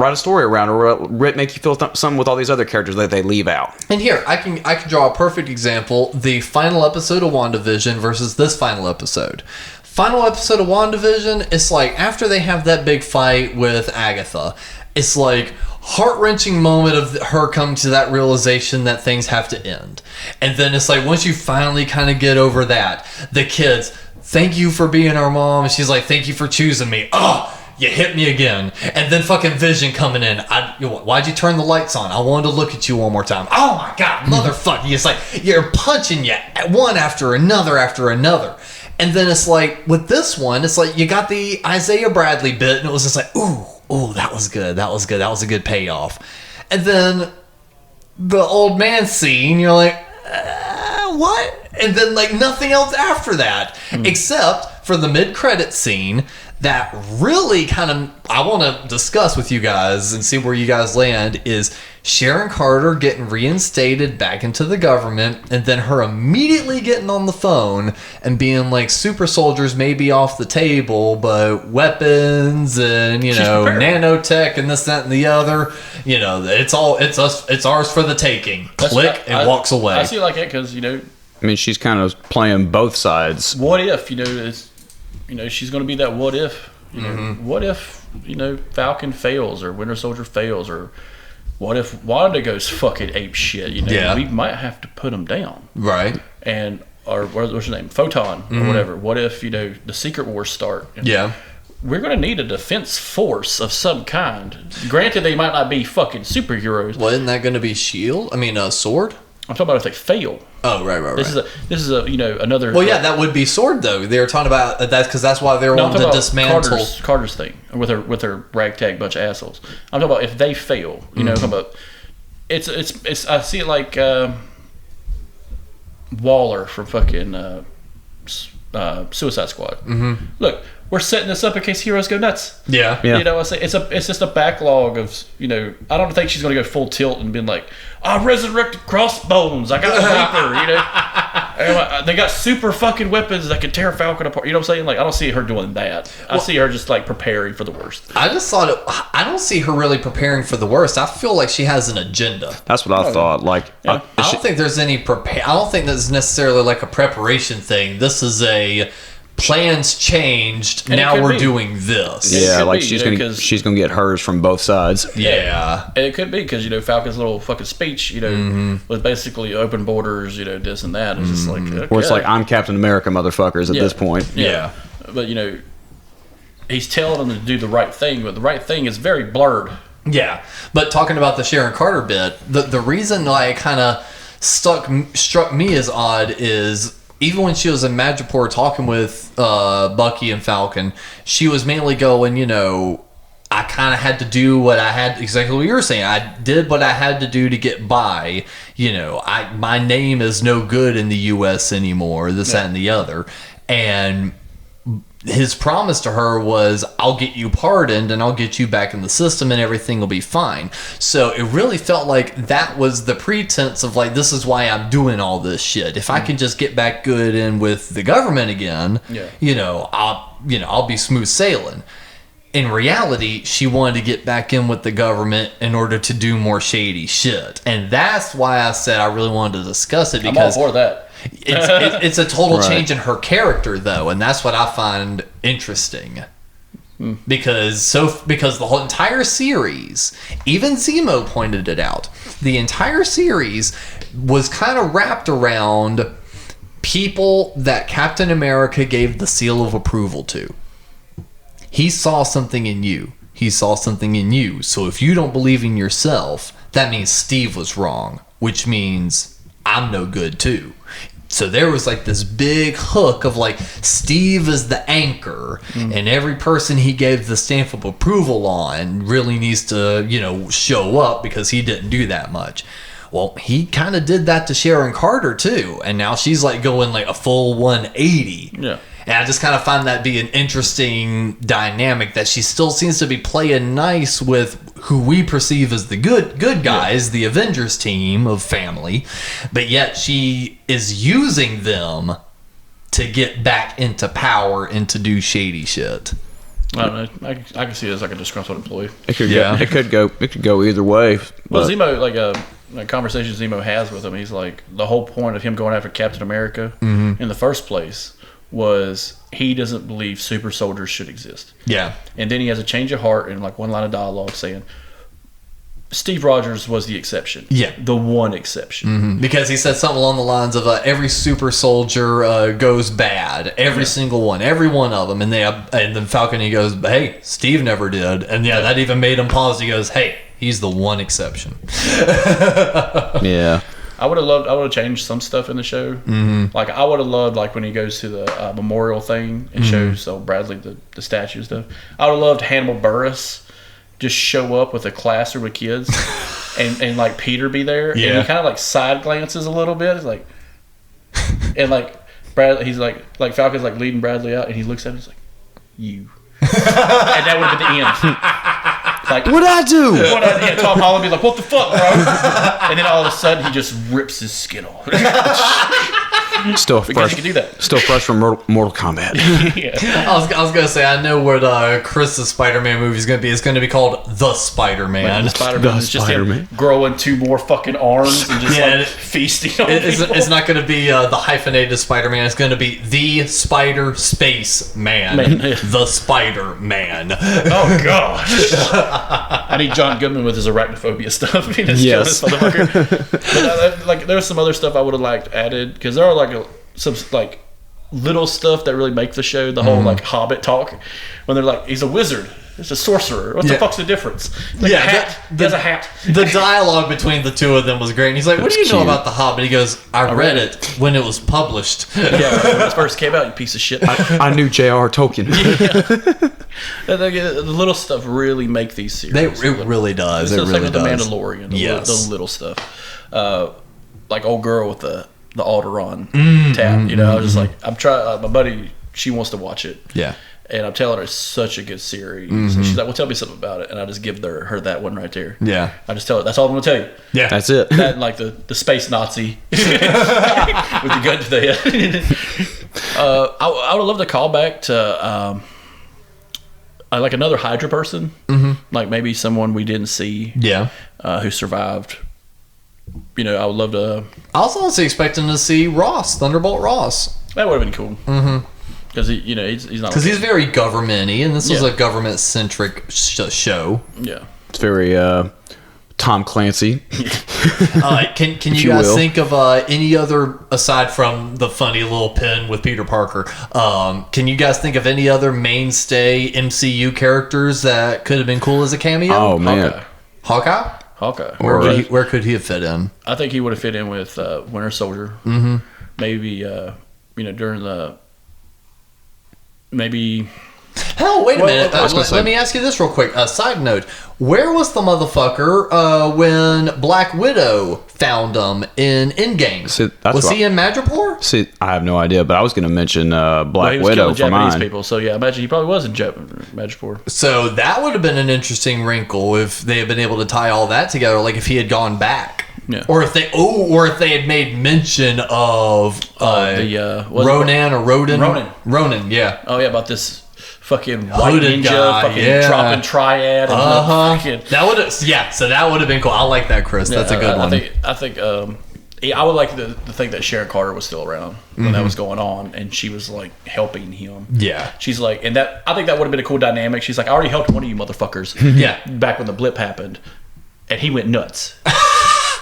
write a story around, or make you feel something with all these other characters that they leave out. And here, I can draw a perfect example. The final episode of WandaVision versus this final episode. Final episode of WandaVision, it's like after they have that big fight with Agatha, it's like heart-wrenching moment of her coming to that realization that things have to end. And then it's like once you finally kind of get over that, the kids, thank you for being our mom. And she's like, thank you for choosing me. Oh, you hit me again. And then fucking Vision coming in. Why'd you turn the lights on? I wanted to look at you one more time. Oh my God, motherfucker. It's like you're punching you one after another after another. And then it's like with this one, it's like you got the Isaiah Bradley bit, and it was just like, ooh, that was good. That was good. That was a good payoff. And then the old man scene, you're like, what? And then like nothing else after that, except for the mid-credit scene that really kind of I want to discuss with you guys and see where you guys land is Sharon Carter getting reinstated back into the government, and then her immediately getting on the phone and being like, super soldiers may be off the table, but weapons and nanotech and this, that, and the other, it's ours for the taking. Click and walks away. I see like it because I mean, she's kind of playing both sides. What if she's going to be that what if what if Falcon fails or Winter Soldier fails, or what if Wanda goes fucking ape shit? We might have to put him down, right? And or what's her name, Photon or whatever. What if the Secret Wars start? We're going to need a defense force of some kind. Granted, they might not be fucking superheroes. Well, isn't that going to be S.H.I.E.L.D.? I mean, Sword. I'm talking about if they fail. Oh, right. This is a another. Well, that would be Sword though. They were talking about that because that's why they're wanting to dismantle Carter's thing with her ragtag bunch of assholes. I'm talking about if they fail. I'm talking about it's. I see it like Waller from fucking Suicide Squad. Look, we're setting this up in case heroes go nuts. Yeah. I say it's just a backlog of I don't think she's going to go full tilt and be like, I resurrected Crossbones. I got Reaper. They got super fucking weapons that can tear Falcon apart. You know what I'm saying? Like, I don't see her doing that. I see her just like preparing for the worst. I just thought I don't see her really preparing for the worst. I feel like she has an agenda. That's what I thought. Like, I don't think there's any I don't think that's necessarily like a preparation thing. This is a plans changed. And now we're doing this. Yeah, like she's gonna get hers from both sides. Yeah, and it could be because Falcon's little fucking speech, was basically open borders, this and that. It's just like, okay. Or it's like, I'm Captain America, motherfuckers. At this point, yeah. But he's telling them to do the right thing, but the right thing is very blurred. Yeah, but talking about the Sharon Carter bit, the reason it kind of struck me as odd is, even when she was in Madripoor talking with Bucky and Falcon, she was mainly going, I kind of had to do what I had, exactly what you were saying. I did what I had to do to get by. My name is no good in the U.S. anymore, this, that, and the other. And his promise to her was, I'll get you pardoned and I'll get you back in the system and everything will be fine. So it really felt like that was the pretense of like, this is why I'm doing all this shit. If I can just get back good in with the government again, I'll be smooth sailing. In reality, she wanted to get back in with the government in order to do more shady shit. And that's why I said I really wanted to discuss it, because I'm all for that. It's a total change in her character, though, and that's what I find interesting. Because the whole entire series, even Zemo pointed it out, the entire series was kind of wrapped around people that Captain America gave the seal of approval to. He saw something in you. He saw something in you. So if you don't believe in yourself, that means Steve was wrong, which means I'm no good too. So there was like this big hook of like, Steve is the anchor, and every person he gave the stamp of approval on really needs to, show up because he didn't do that much. Well, he kind of did that to Sharon Carter too, and now she's like going like a full 180. Yeah. And I just kind of find that be an interesting dynamic, that she still seems to be playing nice with who we perceive as the good guys, the Avengers team of family, but yet she is using them to get back into power and to do shady shit. I don't know. I can see it as like a disgruntled employee. It could go either way. Well, but- Zemo, like conversation Zemo has with him, he's like, the whole point of him going after Captain America in the first place was he doesn't believe super soldiers should exist. Yeah. And then he has a change of heart in like one line of dialogue saying, Steve Rogers was the exception. Yeah. The one exception. Because he said something along the lines of every super soldier goes bad. Every single one. Every one of them. And then Falcon, he goes, hey, Steve never did. And that even made him pause. He goes, hey, he's the one exception. Yeah. I would have changed some stuff in the show. Like I would have loved like when he goes to the memorial thing and shows Bradley the statue and stuff. I would have loved Hannibal Buress just show up with a classroom of kids and like Peter be there and he kind of like side glances a little bit. It's like and like Bradley, he's like Falcon's like leading Bradley out and he looks at him and he's like, you. And that would have been the end. Like, What'd I do? Tom Holland be like, what the fuck, bro? And then all of a sudden, he just rips his skin off. Still Because fresh. you can do that. Still fresh from Mortal Kombat. Yeah. I was gonna say, I know what Chris's Spider-Man movie is gonna be. It's gonna be called The Spider-Man. The Spider-Man is just him growing 2 more fucking arms and just like feasting on people. It's not gonna be the hyphenated Spider-Man. It's gonna be The Spider Space Man. The Spider-Man. Oh gosh. I need John Goodman with his arachnophobia stuff. He just killed this motherfucker. But like, there's some other stuff I would have liked added because there are like some like little stuff that really make the show. The whole like Hobbit talk when they're like, he's a wizard. It's a sorcerer. What the fuck's the difference? Like a hat. He has a hat. The dialogue between the two of them was great. And he's like, what do you know cute. about The Hobbit? He goes, I read it when it was published. Yeah, when it first came out, you piece of shit. I knew J.R. Tolkien. And the little stuff really make these series. It really does. It's It the really same with the does. Mandalorian. Yes. The little stuff. Like old girl with the Alderaan tab. You know, I was just like, I'm trying. My buddy, she wants to watch it. Yeah. And I'm telling her it's such a good series. And she's like, well, tell me something about it. And I just give her that one right there. Yeah. I just tell her, that's all I'm going to tell you. Yeah. That's it. That and like the space Nazi with the gun to the head. I would love to call back to like another Hydra person. Like maybe someone we didn't see Yeah. who survived. You know, I would love to. I was also expecting to see Ross, Thunderbolt Ross. That would have been cool. Because he's not. Because he's very government-y, and this was Yeah. a government-centric show. Yeah. It's very Tom Clancy. Can you you guys will. think of any other, aside from the funny little pin with Peter Parker, can you guys think of any other mainstay MCU characters that could have been cool as a cameo? Oh man. Hawkeye. Hawkeye? Or- Where could he have fit in? I think he would have fit in with Winter Soldier. Maybe during the maybe. Hell, wait a minute. I was gonna say- Let me ask you this real quick. Side note: where was the motherfucker when Black Widow found him in Endgame? See, that's Was what- he in Madripoor? See, I have no idea, but I was going to mention Well, Black he was Widow killing for Japanese mine. people, so yeah, I imagine he probably was in Madripoor. So that would have been an interesting wrinkle if they had been able to tie all that together. Like if he had gone back. Yeah. Or if they had made mention of Ronan or Rodin. Ronan, yeah. Oh yeah, about this fucking white Hooded ninja guy, fucking yeah. dropping triad. And fucking, That would have, so that would have been cool. I like that, Chris. That's a good one. I think I would like to think that Sharon Carter was still around when that was going on, and she was like helping him. Yeah. She's like, and that I think that would have been a cool dynamic. She's like, I already helped one of you motherfuckers. Yeah. Back when the blip happened, and he went nuts.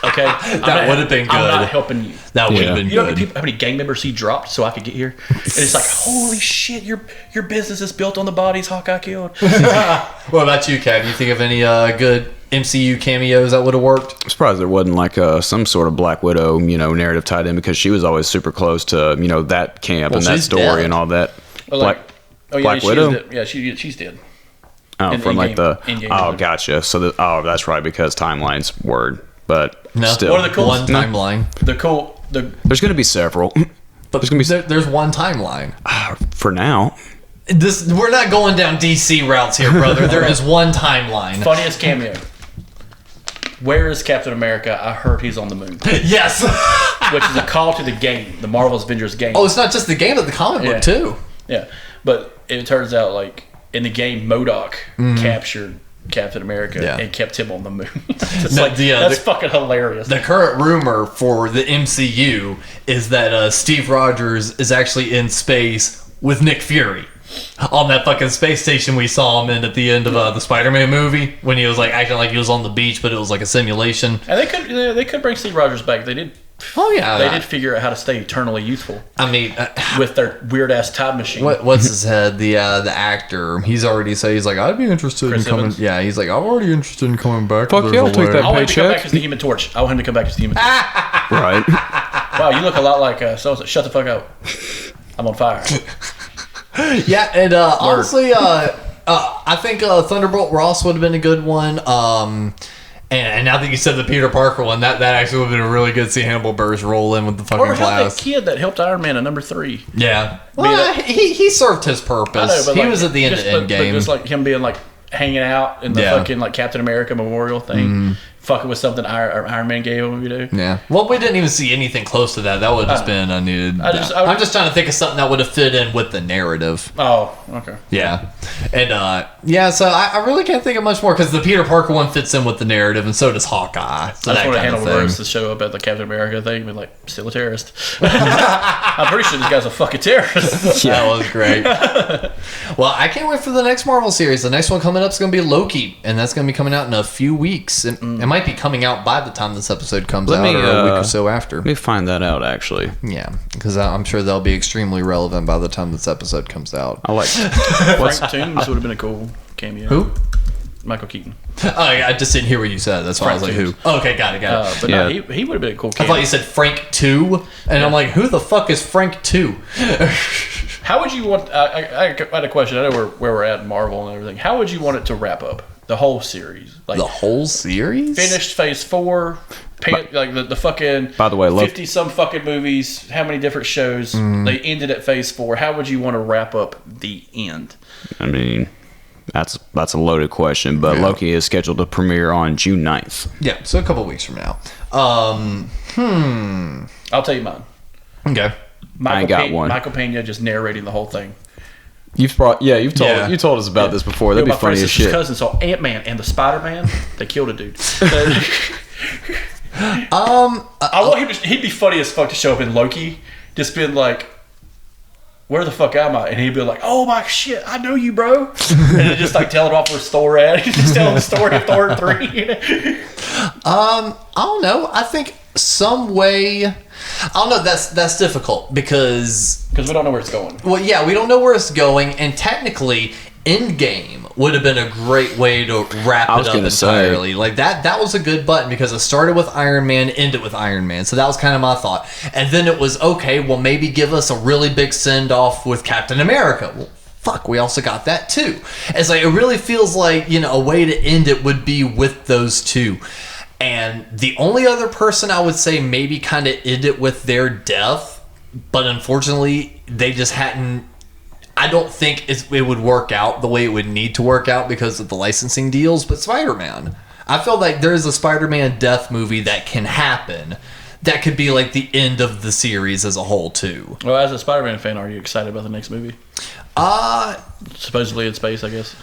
Okay, That would have been good. I'm not helping you. That would have Yeah. been You know good. how many gang members he dropped so I could get here? And it's like, holy shit, your business is built on the bodies Hawkeye killed. What about you, Cav? You think of any good MCU cameos that would have worked? I'm surprised there wasn't like some sort of Black Widow, narrative tied in because she was always super close to, that camp and that she's story dead. and all that. Black Black Widow? She's dead. Oh, in from like Endgame. oh, gotcha. So that's right because timelines word, but No. still, One of the cool- One No. timeline. there's going to be several. But There's gonna be there's one timeline. for now. We're not going down DC routes here, brother. There is one timeline. Funniest cameo. Where is Captain America? I heard he's on the moon. Yes. Which is a call to the game, the Marvel's Avengers game. Oh, it's not just the game, but the comic book too. Yeah, but it turns out like in the game, MODOK captured Captain America and kept him on the moon. That's fucking hilarious. The current rumor for the MCU is that Steve Rogers is actually in space with Nick Fury on that fucking space station we saw him in at the end of the Spider-Man movie when he was like acting like he was on the beach, but it was like a simulation. And they could bring Steve Rogers back. They did. Oh yeah, they did figure out how to stay eternally youthful. I mean, with their weird ass time machine. What's his head? The actor. He's already said he's like, I'd be interested in coming. Evans? Yeah, he's like, I'm already interested in coming back. Fuck yeah, I'll take that I want him to come paycheck. back as the Human Torch. I want him to come back as the Human Torch. Right. Wow, you look a lot like so. Shut the fuck up. I'm on fire. Yeah, and honestly, I think Thunderbolt Ross would have been a good one. And now that you said the Peter Parker one, that actually would have been a really good see Hannibal Buress roll in with the fucking Or help that class. kid that helped Iron Man at number 3. Yeah. Well, he served his purpose. I know, He was at the end of Endgame. But just like him being like hanging out in the fucking like Captain America memorial thing, fucking with something Iron Man gave him to do. Yeah. Well, we didn't even see anything close to that. That would have just been unneeded. I'm just trying to think of something that would have fit in with the narrative. Oh, okay. Yeah. And, so I really can't think of much more because the Peter Parker one fits in with the narrative and so does Hawkeye. So I just that want to kind handle of thing. Buress to show up at the Captain America thing and be like, still a terrorist. I'm pretty sure this guy's a fucking terrorist. That was great. Well, I can't wait for the next Marvel series. The next one coming up is going to be Loki, and that's going to be coming out in a few weeks. It might be coming out by the time this episode comes out, or a week or so after. Let me find that out, actually. Yeah, because I'm sure they'll be extremely relevant by the time this episode comes out. I like Frank Toombs would have been a cool cameo. Who? Michael Keaton. Oh, yeah, I just didn't hear what you said. That's why I was like, Frank who? Oh, okay, got it. But Yeah. no, he would have been a cool I cameo. thought you said Frank 2, and I'm like, who the fuck is Frank 2? How would you want... I had a question. I know where we're at in Marvel and everything. How would you want it to wrap up? The whole series? Like The whole series? finished phase 4... like the fucking... By the way, 50-some fucking movies, how many different shows, they ended at phase 4. How would you want to wrap up the end? I mean, that's a loaded question, but Loki is scheduled to premiere on June 9th. Yeah, so a couple weeks from now. I'll tell you mine. Okay. I ain't got one. Michael Pena just narrating the whole thing. You told us about this before. That'd be My funny friend's as shit. cousin saw Ant-Man and the Spider-Man. They killed a dude. I want him to... He'd be funny as fuck to show up in Loki. Just being like... Where the fuck am I? And he'd be like, oh my shit, I know you, bro. And then just like telling off where Thor at. He's just telling the story of Thor 3. I don't know. I think some way... I don't know. That's difficult because... Because we don't know where it's going. Well, yeah, we don't know where it's going, and technically, Endgame would have been a great way to wrap it up entirely. Like that was a good button because it started with Iron Man, ended with Iron Man. So that was kind of my thought. And then it was, okay, well, maybe give us a really big send-off with Captain America. Well, fuck, we also got that too. It's like, it really feels like, a way to end it would be with those two. And the only other person I would say maybe kind of end it with their death, but unfortunately, they just hadn't... I don't think it would work out the way it would need to work out because of the licensing deals, but Spider-Man. I feel like there's a Spider-Man death movie that can happen that could be like the end of the series as a whole, too. Well, as a Spider-Man fan, are you excited about the next movie? Supposedly in space, I guess.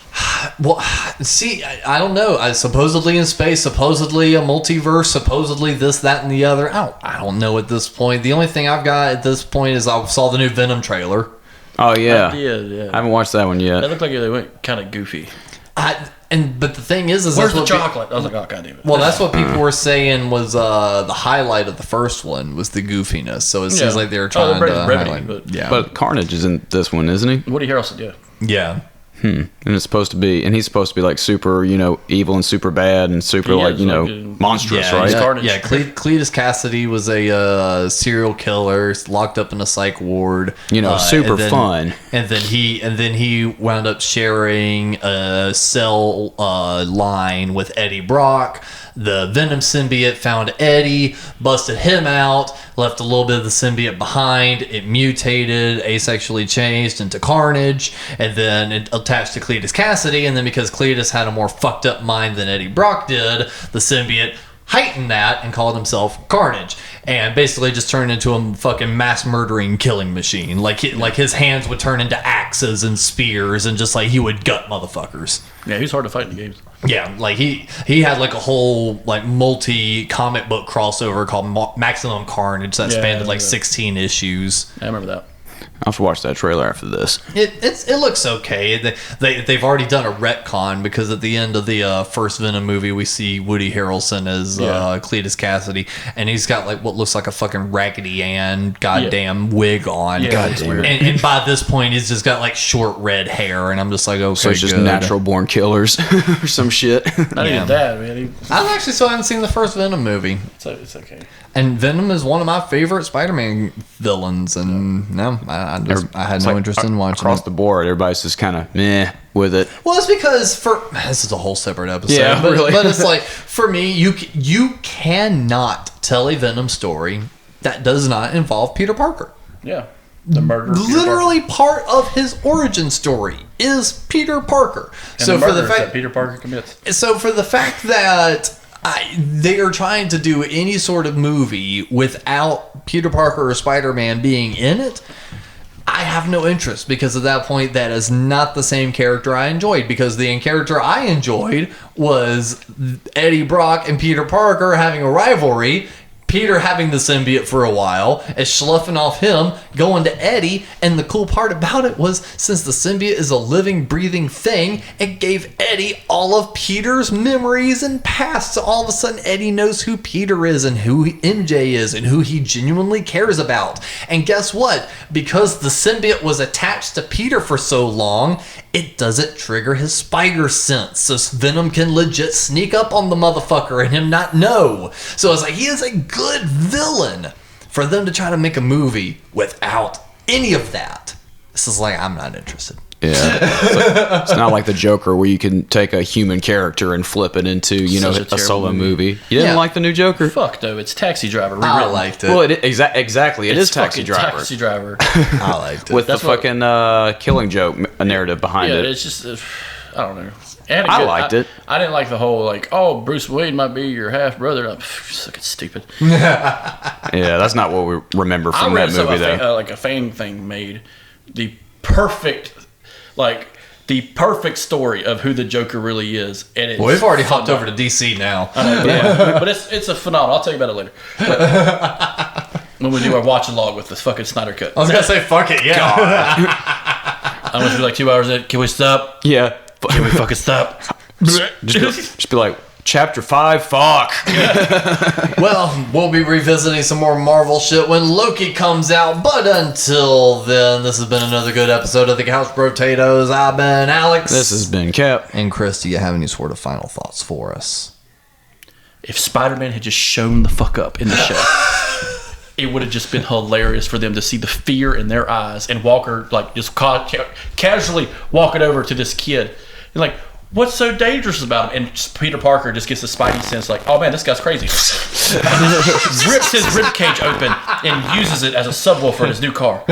Well, see, I don't know. Supposedly in space, supposedly a multiverse, supposedly this, that, and the other. I don't know at this point. The only thing I've got at this point is I saw the new Venom trailer. Oh, yeah. Yeah. I haven't watched that one yet. It looked like they went kind of goofy. But the thing is Where's that's the what chocolate? I was like, oh, God damn it. Well, that's what people were saying was the highlight of the first one was the goofiness. So it seems like they were trying to highlight. But Carnage is in this one, isn't he? Woody Harrelson, yeah. Yeah. And it's supposed to be, and he's supposed to be like super, evil and super bad and super monstrous, right? Carnage. Yeah, Cletus Cassidy was a serial killer locked up in a psych ward. Super fun. And then he wound up sharing a cell line with Eddie Brock. The Venom symbiote found Eddie, busted him out, left a little bit of the symbiote behind. It mutated, asexually changed into Carnage, and then it attached to Cletus Cassidy. And then because Cletus had a more fucked up mind than Eddie Brock did, the symbiote heightened that and called himself Carnage, and basically just turned into a fucking mass murdering killing machine. Like his hands would turn into axes and spears, and just like he would gut motherfuckers. Yeah, he's hard to fight in the games. Yeah, like he had like a whole like multi comic book crossover called Maximum Carnage that spanned like 16 issues. I remember that. I'll have to watch that trailer after this. It looks okay. They've already done a retcon because at the end of the first Venom movie, we see Woody Harrelson as Cletus Cassidy, and he's got like what looks like a fucking Raggedy Ann goddamn wig on. Yeah, goddamn. And by this point, he's just got like short red hair, and I'm just like, okay, So it's just natural born killers or some shit. Not even that, man. I actually still haven't seen the first Venom movie. It's okay. And Venom is one of my favorite Spider-Man villains, and no, I had no interest in watching across it. the board. Everybody's just kind of meh with it. Well, it's because this is a whole separate episode. Yeah, but, really. but it's like for me, you cannot tell a Venom story that does not involve Peter Parker. Yeah, the murder. Literally, part of his origin story is Peter Parker. And so for the fact that Peter Parker commits. So for the fact that they are trying to do any sort of movie without Peter Parker or Spider-Man being in it, I have no interest, because at that point that is not the same character I enjoyed, because the character I enjoyed was Eddie Brock and Peter Parker having a rivalry, Peter having the symbiote for a while, and sloughing off him, going to Eddie, and the cool part about it was, since the symbiote is a living, breathing thing, it gave Eddie all of Peter's memories and past, so all of a sudden Eddie knows who Peter is, and who MJ is, and who he genuinely cares about. And guess what? Because the symbiote was attached to Peter for so long, it doesn't trigger his spider sense, so Venom can legit sneak up on the motherfucker and him not know. So it's like, he is a good villain. For them to try to make a movie without any of that, this is like, I'm not interested. Yeah, it's not like the Joker where you can take a human character and flip it into a solo movie. You didn't like the new Joker? Fuck though, it's Taxi Driver. I liked it. Well, exactly. It is Taxi Driver. Taxi Driver. I liked it. With the fucking Killing Joke narrative behind it. It's just I don't know. I liked it. I didn't like the whole like, oh, Bruce Wayne might be your half brother. I'm fucking stupid. Yeah, that's not what we remember from that movie though. Like a fan thing made the perfect story of who the Joker really is, and it's we've already hopped over to DC now. I know, but it's a phenomenal. I'll tell you about it later. When we do our watch along with this fucking Snyder cut. I was gonna say fuck it, yeah. I'm gonna be like 2 hours in. Can we stop? Yeah. Can we fucking stop? Just be like, Chapter 5, fuck. Well, we'll be revisiting some more Marvel shit when Loki comes out. But until then, this has been another good episode of the Couch Brotatos. I've been Alex. This has been Cap. And Chris, do you have any sort of final thoughts for us? If Spider-Man had just shown the fuck up in the show, it would have just been hilarious for them to see the fear in their eyes, and Walker like just casually walking over to this kid and like, what's so dangerous about him? And Peter Parker just gets the spidey sense like, oh man, this guy's crazy. Rips his rib cage open and uses it as a subwoofer in his new car.